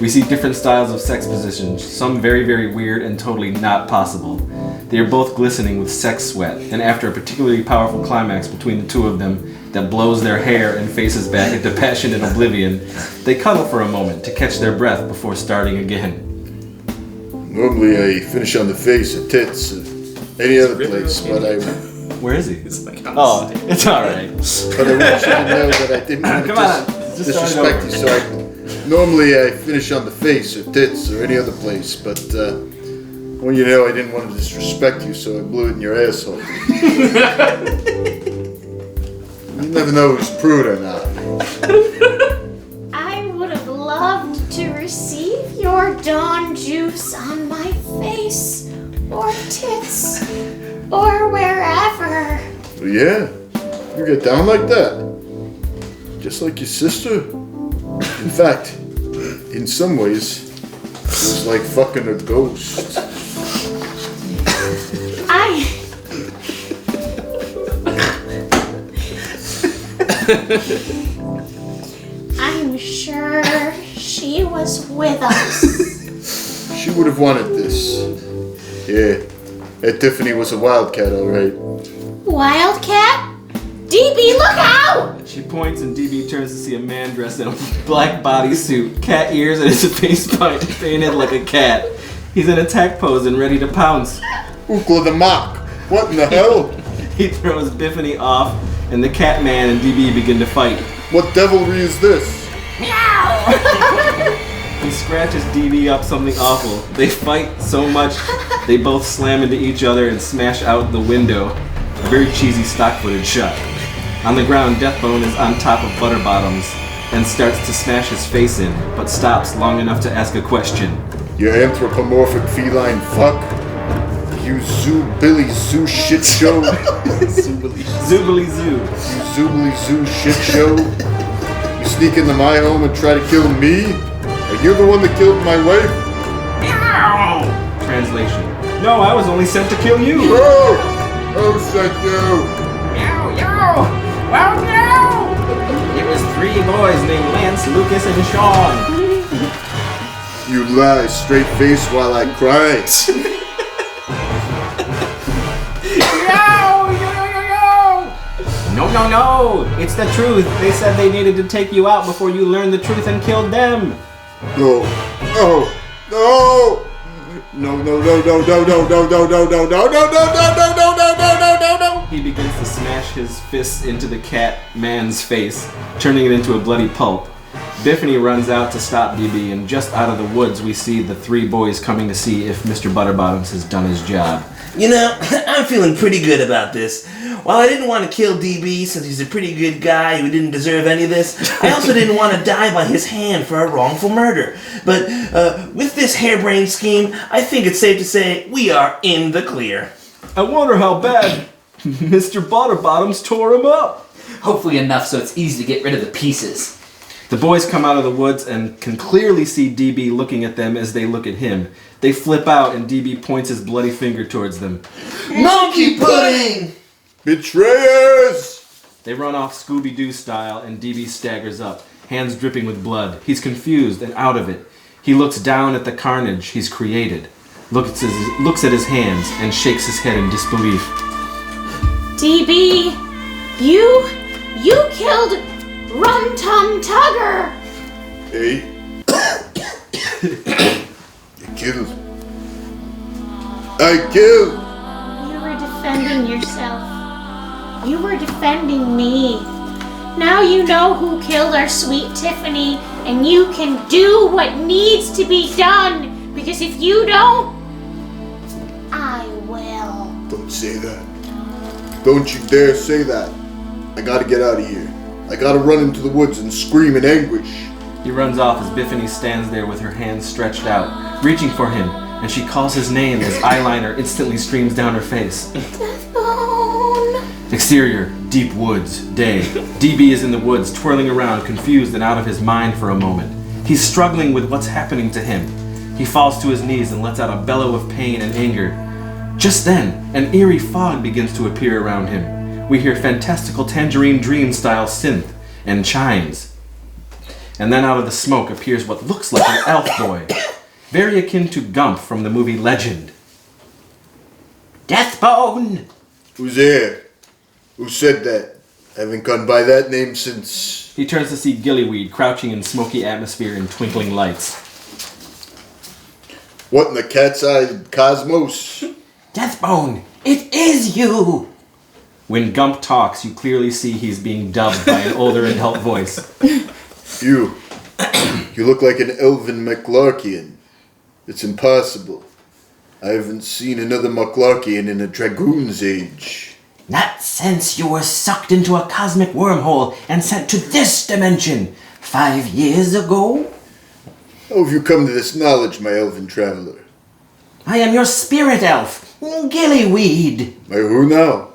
We see different styles of sex positions, some very, very weird and totally not possible. They are both glistening with sex sweat, and after a particularly powerful climax between the two of them that blows their hair and faces back into passionate oblivion, they cuddle for a moment to catch their breath before starting again. Normally I finish on the face or tits or any other place, but I... Where is he? It's like Oh, it's alright. But I want you to know that I didn't want Come to on, just start it disrespect you, so normally I finish on the face or tits or any other place, but well, you know, I didn't want to disrespect you, so I blew it in your asshole. You never know who's prude or not. I would have loved to receive your dawn juice on my face or tits or wherever. Well, yeah, you get down like that. Just like your sister. In fact, in some ways, it was like fucking a ghost. I'm sure she was with us. She would have wanted this. Yeah, that Tiffany was a wildcat, alright. Wildcat? DB, look out! She points and DB turns to see a man dressed in a black bodysuit, cat ears, and his face painted like a cat. He's in attack pose and ready to pounce. Ookla the mock! What in the hell? He throws Biffany off, and the cat man and DB begin to fight. What devilry is this? Meow! He scratches DB up something awful. They fight so much, they both slam into each other and smash out the window. A very cheesy stock footage shot. On the ground, Deathbone is on top of Butterbottoms and starts to smash his face in, but stops long enough to ask a question. You anthropomorphic feline fuck? You Billy Zoo shit show? Zoobly Zoo. You Zoobly Zoo shit show? You sneak into my home and try to kill me? Are you the one that killed my wife? Meow! Translation. No, I was only sent to kill you. Oh! Oh, sent you! Meow, meow! Wow, meow! It was 3 boys named Lance, Lucas, and Sean. You lie, straight face while I cry. No, it's the truth. They said they needed to take you out before you learned the truth and killed them. No. No. No. No, no, no, no, no, no, no, no, no, no, no, no, no, no, no, no, no, no, no. He begins to smash his fists into the cat man's face, turning it into a bloody pulp. Biffany runs out to stop DB, and just out of the woods we see the 3 boys coming to see if Mr. Butterbottoms has done his job. You know, I'm feeling pretty good about this. While I didn't want to kill DB since he's a pretty good guy who didn't deserve any of this, I also didn't want to die by his hand for a wrongful murder. But with this harebrained scheme, I think it's safe to say we are in the clear. I wonder how bad Mr. Butterbottoms tore him up. Hopefully enough so it's easy to get rid of the pieces. The boys come out of the woods and can clearly see DB looking at them as they look at him. They flip out and DB points his bloody finger towards them. Monkey pudding! Betrayers! They run off Scooby-Doo style and DB staggers up, hands dripping with blood. He's confused and out of it. He looks down at the carnage he's created, looks at his hands, and shakes his head in disbelief. DB, you killed Rum Tum Tugger. Hey. I killed. You were defending yourself. You were defending me. Now you know who killed our sweet Tiffany, and you can do what needs to be done. Because if you don't, I will. Don't say that. Don't you dare say that. I gotta get out of here. I gotta run into the woods and scream in anguish. He runs off as Biffany stands there with her hands stretched out, reaching for him, and she calls his name as eyeliner instantly streams down her face. Deathbone. Exterior, deep woods, day. DB is in the woods, twirling around, confused and out of his mind for a moment. He's struggling with what's happening to him. He falls to his knees and lets out a bellow of pain and anger. Just then, an eerie fog begins to appear around him. We hear fantastical Tangerine Dream style synth and chimes. And then out of the smoke appears what looks like an elf boy, very akin to Gump from the movie Legend. Deathbone! Who's there? Who said that? I haven't gone by that name since... He turns to see Gillyweed crouching in smoky atmosphere and twinkling lights. What in the cat's eye cosmos? Deathbone, it is you! When Gump talks, you clearly see he's being dubbed by an older adult voice. You look like an elven McLarkian. It's impossible. I haven't seen another McLarkian in a dragoon's age. Not since you were sucked into a cosmic wormhole and sent to this dimension 5 years ago. How have you come to this knowledge, my elven traveler? I am your spirit elf, Gillyweed. My who now?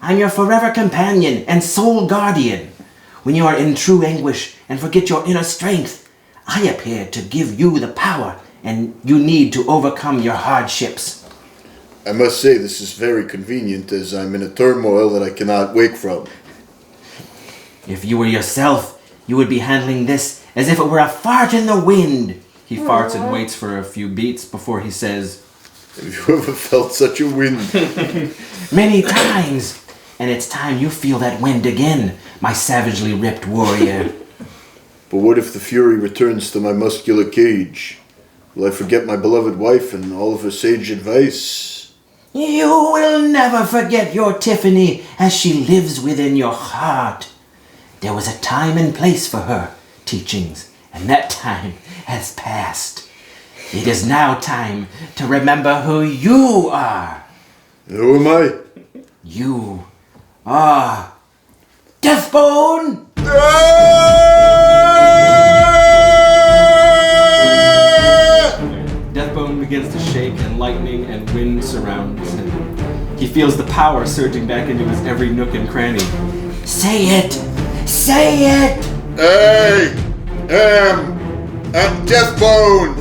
I'm your forever companion and soul guardian. When you are in true anguish and forget your inner strength, I appear to give you the power and you need to overcome your hardships. I must say this is very convenient as I'm in a turmoil that I cannot wake from. If you were yourself, you would be handling this as if it were a fart in the wind. He farts and waits for a few beats before he says, Have you ever felt such a wind? Many times. And it's time you feel that wind again, my savagely ripped warrior. But what if the fury returns to my muscular cage? Will I forget my beloved wife and all of her sage advice? You will never forget your Tiffany as she lives within your heart. There was a time and place for her teachings, and that time has passed. It is now time to remember who you are. Who am I? You are Deathbone! Deathbone begins to shake and lightning and wind surrounds him. He feels the power surging back into his every nook and cranny. Say it! Say it! I'm Deathbone!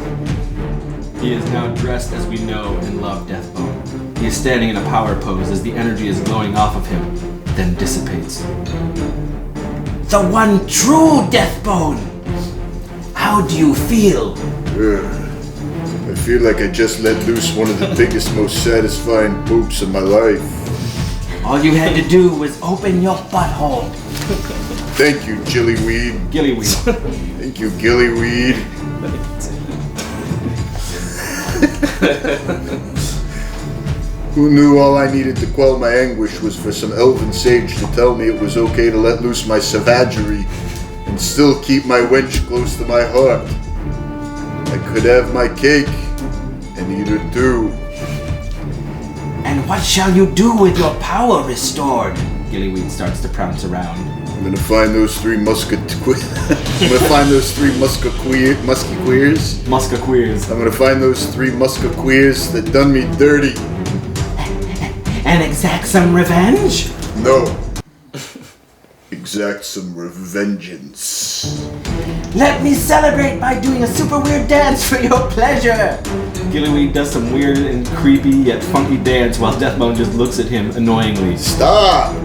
He is now dressed as we know and love Deathbone. He is standing in a power pose as the energy is glowing off of him, then dissipates. The one true Deathbone! How do you feel? I feel like I just let loose one of the biggest, most satisfying poops of my life. All you had to do was open your butthole. Thank you, Gillyweed. Gillyweed. Thank you, Gillyweed. Who knew all I needed to quell my anguish was for some elven sage to tell me it was okay to let loose my savagery and still keep my wench close to my heart. I could have my cake and eat it too. And what shall you do with your power restored? Gillyweed starts to prance around. I'm gonna find those three musketeers. I'm gonna find those three musketeers. Musketeers. I'm gonna find those three musketeers that done me dirty. And exact some revenge? No. Exact some revengeance. Let me celebrate by doing a super weird dance for your pleasure. Gillyweed does some weird and creepy yet funky dance while Deathbone just looks at him annoyingly. Stop!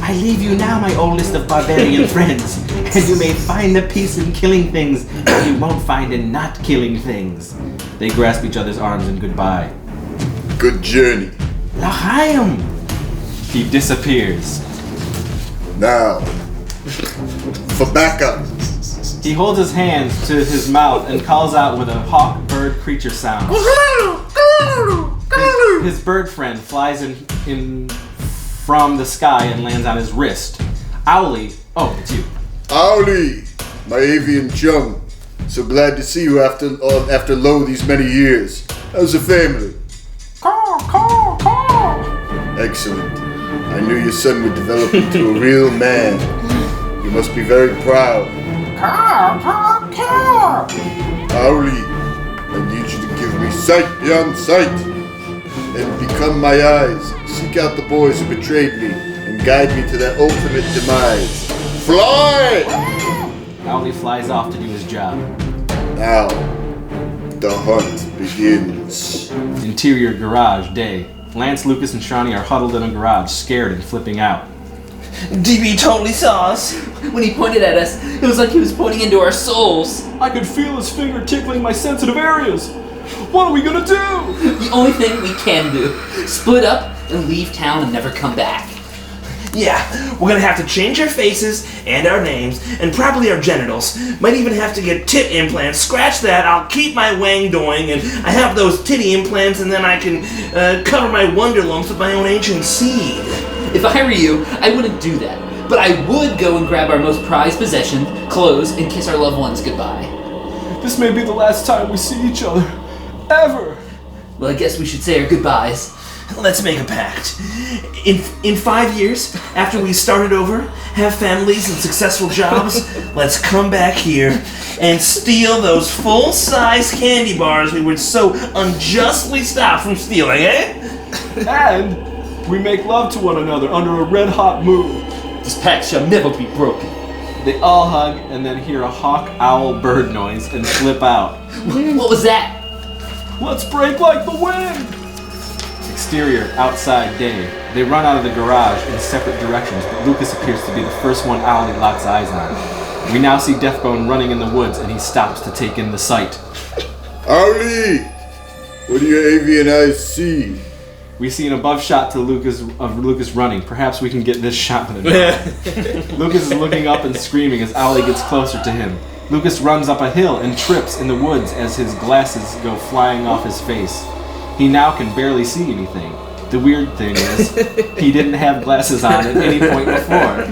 I leave you now, my oldest of barbarian friends, and you may find the peace in killing things that you won't find in not killing things. They grasp each other's arms in goodbye. Good journey. L'chaim! He disappears. Now, for backup. He holds his hands to his mouth and calls out with a hawk bird creature sound. His bird friend flies in from the sky and lands on his wrist. Owly, oh, it's you. Owly, my avian chum. So glad to see you after lo these many years. How's the family? Excellent. I knew your son would develop into a real man. You must be very proud. Owly, I need you to give me sight beyond sight and become my eyes. Seek out the boys who betrayed me and guide me to their ultimate demise. Fly! Owly flies off to do his job. Now, the hunt begins. Interior garage, day. Lance, Lucas, and Shawnee are huddled in a garage, scared and flipping out. DB totally saw us. When he pointed at us, it was like he was pointing into our souls. I could feel his finger tickling my sensitive areas. What are we gonna do? The only thing we can do, split up and leave town and never come back. Yeah, we're gonna have to change our faces and our names and probably our genitals. Might even have to get tit implants. Scratch that, I'll keep my wang doing and I have those titty implants and then I can cover my wonder lumps with my own ancient seed. If I were you, I wouldn't do that. But I would go and grab our most prized possession, clothes, and kiss our loved ones goodbye. This may be the last time we see each other. Ever. Well, I guess we should say our goodbyes. Let's make a pact. In 5 years, after we started over, have families and successful jobs, let's come back here and steal those full-size candy bars we were so unjustly stopped from stealing, eh? And we make love to one another under a red-hot moon. This pact shall never be broken. They all hug and then hear a hawk owl bird noise and flip out. What was that? Let's break like the wind. Exterior, outside, day. They run out of the garage in separate directions, but Lucas appears to be the first one Owly locks eyes on. We now see Deathbone running in the woods, and he stops to take in the sight. Owly! What do your avian eyes see? We see an above shot to Lucas running. Perhaps we can get this shot in the Lucas is looking up and screaming as Owly gets closer to him. Lucas runs up a hill and trips in the woods as his glasses go flying off his face. He now can barely see anything. The weird thing is, he didn't have glasses on at any point before.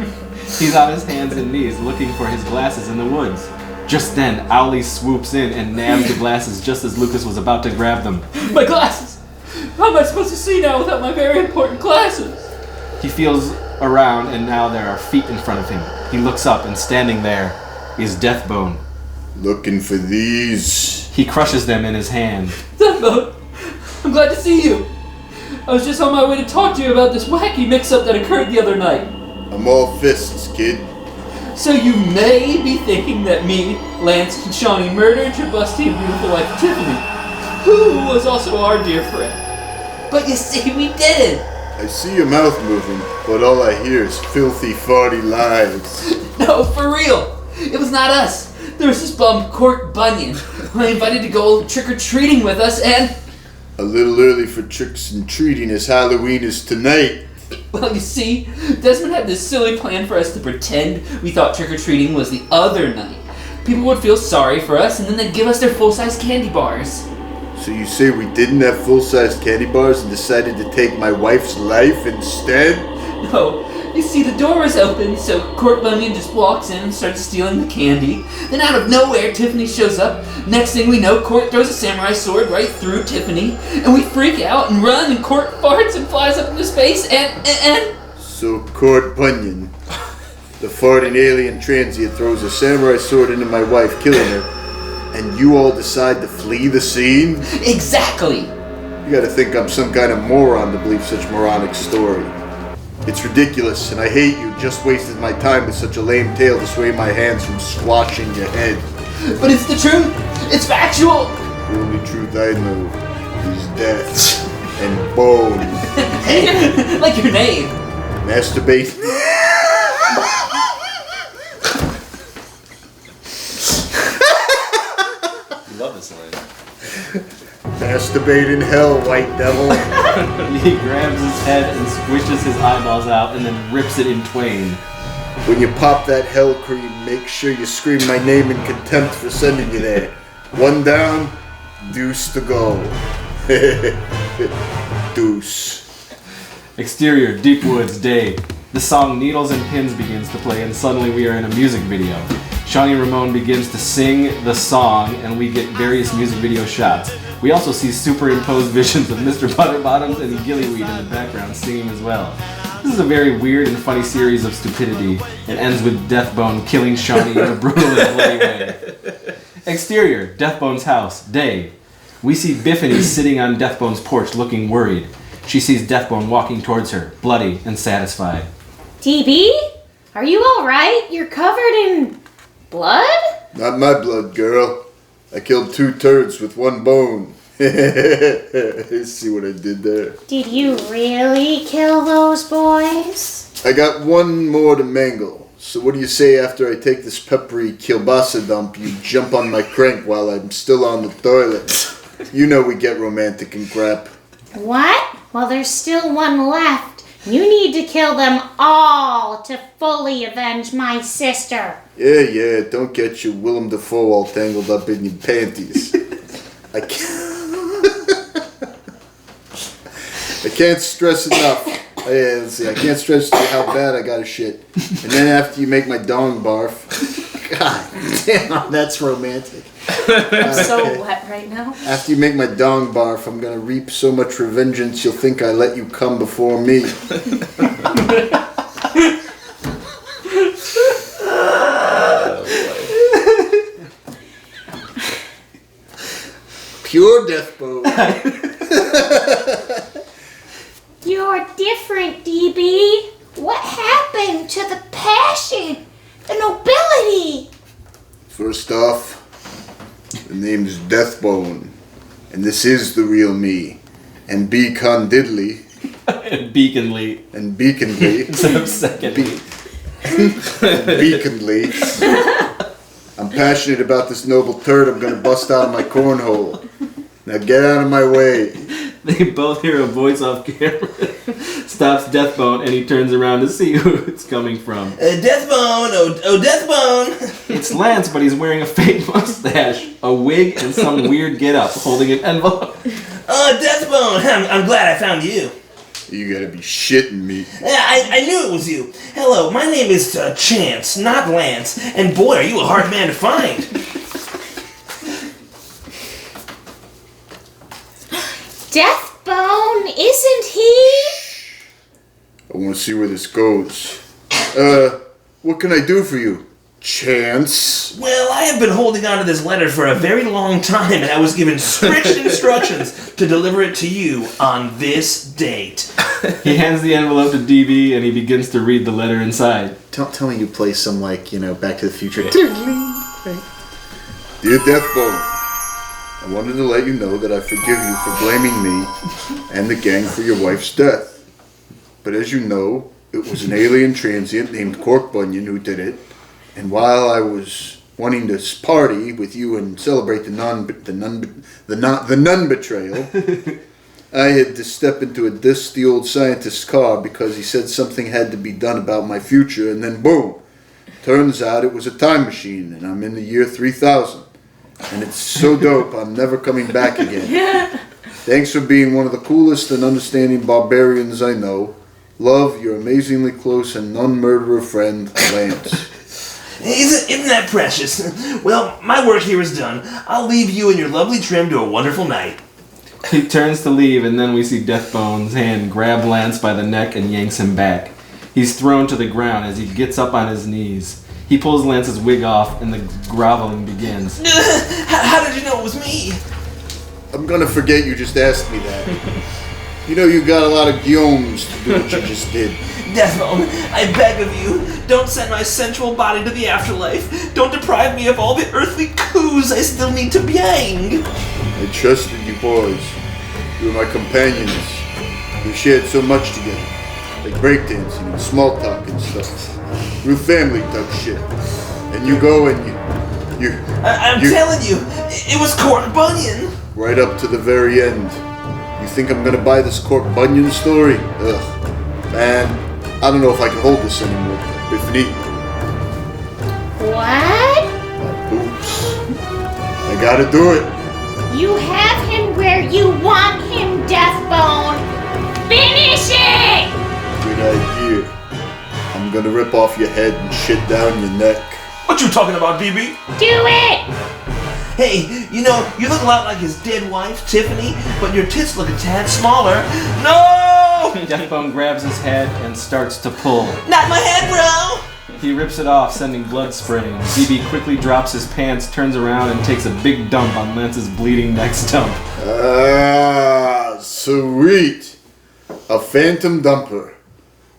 He's on his hands and knees looking for his glasses in the woods. Just then, Owly swoops in and nabs the glasses just as Lucas was about to grab them. My glasses! How am I supposed to see now without my very important glasses? He feels around and now there are feet in front of him. He looks up and standing there is Deathbone. Looking for these. He crushes them in his hand. Deathbone, I'm glad to see you. I was just on my way to talk to you about this wacky mix-up that occurred the other night. I'm all fists, kid. So you may be thinking that me, Lance, and Shawnee murdered your busty and beautiful wife Tiffany, who was also our dear friend. But you see, we didn't. I see your mouth moving, but all I hear is filthy, farty lies. No, for real. It was not us. There was this bum, Court Bunyan, who I invited to go trick-or-treating with us, and... A little early for tricks and treating as Halloween is tonight. Well, you see, Desmond had this silly plan for us to pretend we thought trick-or-treating was the other night. People would feel sorry for us, and then they'd give us their full-size candy bars. So you say we didn't have full-sized candy bars and decided to take my wife's life instead? No. You see, the door was open, so Court Bunyan just walks in and starts stealing the candy. Then out of nowhere, Tiffany shows up. Next thing we know, Court throws a samurai sword right through Tiffany, and we freak out and run, and Court farts and flies up into space, and... So Court Bunyan, the farting alien transient, throws a samurai sword into my wife, killing her, and you all decide to flee the scene? Exactly! You gotta think I'm some kind of moron to believe such moronic story. It's ridiculous, and I hate you. Just wasted my time with such a lame tale to sway my hands from squashing your head. But it's the truth! It's factual! The only truth I know is death and bone. Like your name. Masturbate. Masturbate in hell, white devil. He grabs his head and squishes his eyeballs out and then rips it in twain. When you pop that hell cream, make sure you scream my name in contempt for sending you there. One down, deuce to go. Deuce. Exterior, deep woods, day. The song Needles and Pins begins to play, and suddenly we are in a music video. Shawnee Ramone begins to sing the song, and we get various music video shots. We also see superimposed visions of Mr. Butterbottoms and Gillyweed in the background singing as well. This is a very weird and funny series of stupidity. It ends with Deathbone killing Shawnee in a brutal and bloody way. Exterior, Deathbone's house, day. We see Biffany sitting on Deathbone's porch looking worried. She sees Deathbone walking towards her, bloody and satisfied. DB? Are you alright? You're covered in blood? Not my blood, girl. I killed 2 turds with 1 bone. See what I did there? Did you really kill those boys? I got 1 more to mangle. So what do you say after I take this peppery kielbasa dump, you jump on my crank while I'm still on the toilet? You know we get romantic and crap. What? Well, there's still 1 left. You need to kill them all to fully avenge my sister. Yeah, don't get your Willem Dafoe all tangled up in your panties. I can't stress enough. I can't stress to you how bad I gotta shit. And then after you make my dong barf. God damn, that's romantic. I'm so wet right now. After you make my dong barf, I'm gonna reap so much revengeance you'll think I let you come before me. Pure deathbone. You're different, DB. What happened to the passion, the nobility? First off, the name's Deathbone, and this is the real me. And be condiddly. And Beaconly. And Beaconly. Instead of secondly. Beaconly. I'm passionate about this noble turd I'm gonna bust out of my cornhole. Now get out of my way. They both hear a voice off camera. Stops Deathbone and he turns around to see who it's coming from. Deathbone! Oh, Deathbone! It's Lance, but he's wearing a fake mustache, a wig, and some weird get-up, holding an envelope. Deathbone! I'm glad I found you. You gotta be shitting me. I knew it was you. Hello, my name is Chance, not Lance. And boy, are you a hard man to find. Deathbone, isn't he? I wanna see where this goes. What can I do for you, Chance? Well, I have been holding on to this letter for a very long time, and I was given strict instructions to deliver it to you on this date. He hands the envelope to DB and he begins to read the letter inside. Don't tell me you play some, Back to the Future. Dear Deathbone, I wanted to let you know that I forgive you for blaming me and the gang for your wife's death. But as you know, it was an alien transient named Cork Bunyan who did it. And while I was wanting to party with you and celebrate the nun betrayal, I had to step into a dusty old scientist's car because he said something had to be done about my future, and then boom! Turns out it was a time machine, and I'm in the year 3000. And it's so dope, I'm never coming back again. Thanks for being one of the coolest and understanding barbarians I know. Love, your amazingly close and non-murderer friend, Lance. Isn't that precious? Well, my work here is done. I'll leave you and your lovely trim to a wonderful night. He turns to leave and then we see Deathbone's hand grab Lance by the neck and yanks him back. He's thrown to the ground as he gets up on his knees. He pulls Lance's wig off and the groveling begins. How did you know it was me? I'm gonna forget you just asked me that. You know you got a lot of guillaumes to do what you just did. Deathbone, I beg of you, don't send my sensual body to the afterlife. Don't deprive me of all the earthly coups I still need to bang. I trusted you boys. You were my companions. We shared so much together. Like breakdancing and small talk and stuff. Real family type shit. And you go and you I'm telling you, it was Cork Bunyan. right up to the very end. You think I'm gonna buy this Cork Bunyan story? Ugh. Man, I don't know if I can hold this anymore. Tiffany. What? Oops. I gotta do it. You have him where you want him, Deathbone. Finish it! Good idea. I'm gonna rip off your head and shit down your neck. What you talking about, BB? Do it! Hey, you know, you look a lot like his dead wife, Tiffany, but your tits look a tad smaller. No! Deathbone grabs his head and starts to pull. Not my head, bro! He rips it off, sending blood spraying. BB quickly drops his pants, turns around, and takes a big dump on Lance's bleeding neck stump. Ah, sweet. A phantom dumper.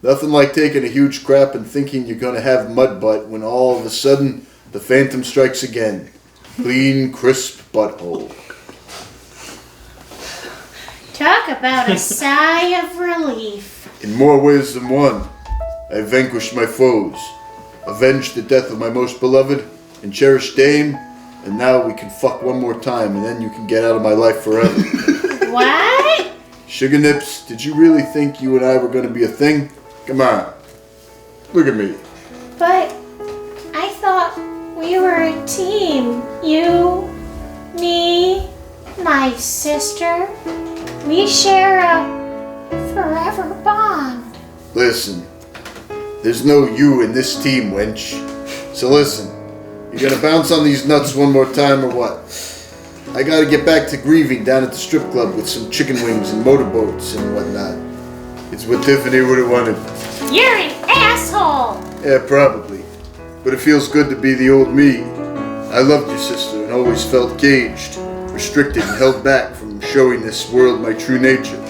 Nothing like taking a huge crap and thinking you're gonna have mud butt when all of a sudden the phantom strikes again. Clean, crisp butthole. Talk about a sigh of relief. In more ways than one, I vanquished my foes, avenged the death of my most beloved and cherished dame, and now we can fuck one more time and then you can get out of my life forever. What? Sugar Nips, did you really think you and I were gonna be a thing? Come on. Look at me. But I thought we were a team. You, me, my sister. We share a forever bond. Listen, there's no you in this team, wench. So listen, you gonna bounce on these nuts one more time or what? I gotta get back to grieving down at the strip club with some chicken wings and motorboats and whatnot. It's what Tiffany would have wanted. You're an asshole! Yeah, probably. But it feels good to be the old me. I loved your sister and always felt caged, restricted and held back from showing this world my true nature.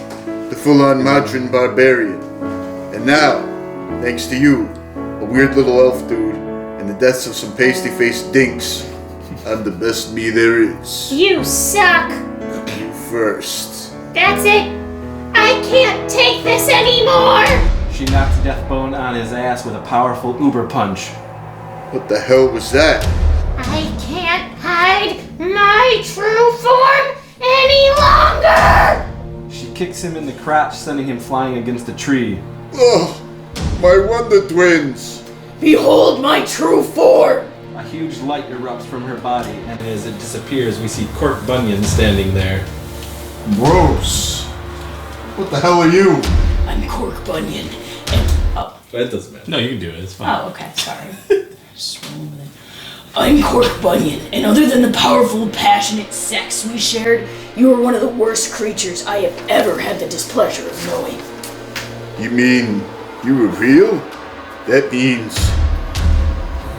The full-on modern barbarian. And now, thanks to you, a weird little elf dude, and the deaths of some pasty-faced dinks, I'm the best me there is. You suck! You first. That's it! I can't take this anymore! She knocks Deathbone on his ass with a powerful uber punch. What the hell was that? I can't hide my true form any longer! She kicks him in the crotch, sending him flying against a tree. Oh, my wonder twins! Behold my true form! A huge light erupts from her body, and as it disappears, we see Cork Bunyan standing there. Gross. What the hell are you? I'm Cork Bunyan, and That doesn't matter. No, you can do it. It's fine. oh, okay, sorry. Just roll with it. I'm Cork Bunyan, and other than the powerful, passionate sex we shared, you are one of the worst creatures I have ever had the displeasure of knowing. You mean you were real? That means...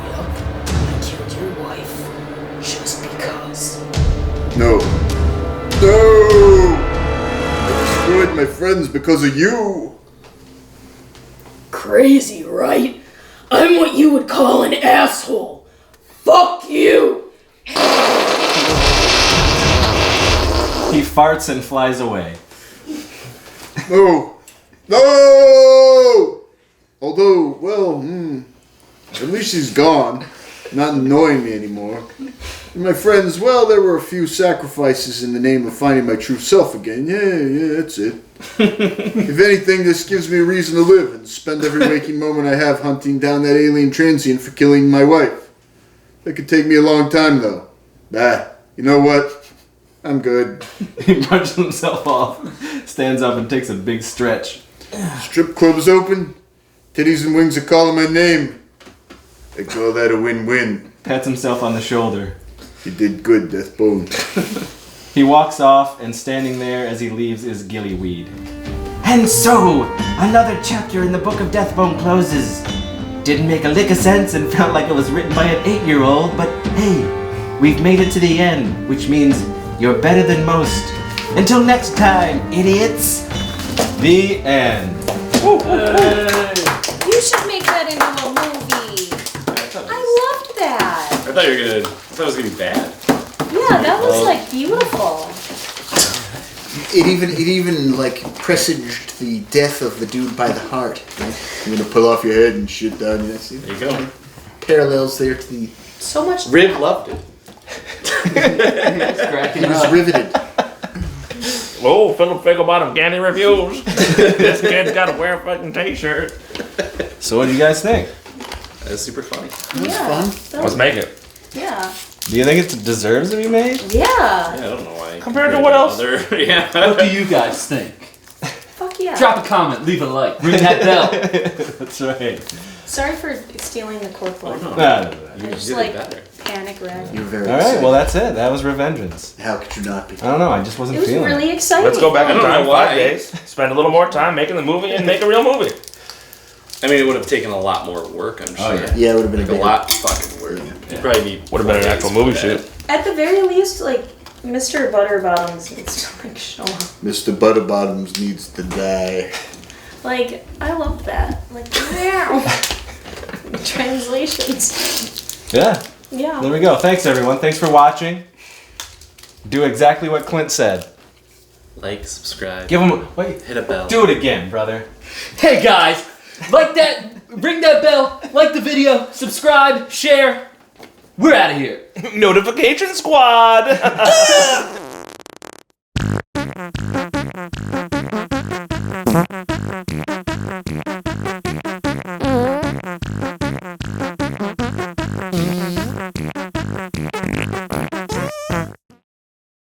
Yup, I killed your wife just because. No. No! I destroyed my friends because of you! Crazy, right? I'm what you would call an asshole. Fuck you! He farts and flies away. No! No! Although, well, at least he's gone. Not annoying me anymore. And my friends, well, there were a few sacrifices in the name of finding my true self again. Yeah, that's it. If anything, this gives me a reason to live and spend every waking moment I have hunting down that alien transient for killing my wife. That could take me a long time, though. You know what? I'm good. He brushes himself off, stands up, and takes a big stretch. Strip club's open. Titties and wings are calling my name. I call that a win-win. Pats himself on the shoulder. You did good, Deathbone. He walks off, and standing there as he leaves is Gillyweed. And so, another chapter in the Book of Deathbone closes. Didn't make a lick of sense and felt like it was written by an 8-year-old, but hey, we've made it to the end, which means you're better than most. Until next time, idiots. The end. You should make that into a movie. I loved that. I thought it was gonna be bad. Yeah, that was like beautiful. It even like presaged the death of the dude by the heart. Right? I'm gonna pull off your head and shit down you. There you go. Parallels there to the. So much. Riv loved it. He's cracking He was up. riveted. Oh, Philip Figglebottom candy reviews. This kid's gotta wear a fucking t-shirt. So what do you guys think? That's super funny. Fun. Let's make it. Yeah. Do you think it deserves to be made? Yeah. I don't know why. Compared to what else? Yeah. What do you guys think? Fuck yeah. Drop a comment, leave a like, ring that bell. That's right. Sorry for stealing the cork one. No. I You just did like it better. panic red. You're very All right, excited. well that's it. That was Revengeance. How could you not be? I don't know. I just wasn't It was feeling really it. exciting. Let's go back in I don't time know why. 5 days, spend a little more time making the movie, and make a real movie. I mean, it would have taken a lot more work, I'm sure. Oh, yeah. Yeah, it would have been Like a a big lot fucking work. You'd probably need Would have been an 4 actual days movie for that. shoot. At the very least, like Mr. Butterbottoms needs to like show up. Mr. Butterbottoms needs to die. Like I loved that. Like wow. Translations. Yeah. Yeah. There we go. Thanks everyone. Thanks for watching. Do exactly what Clint said. Like, subscribe, Give him. Wait. hit a bell. Do it again, brother. Hey guys, like that, ring that bell, like the video, subscribe, share. We're out of here. Notification squad.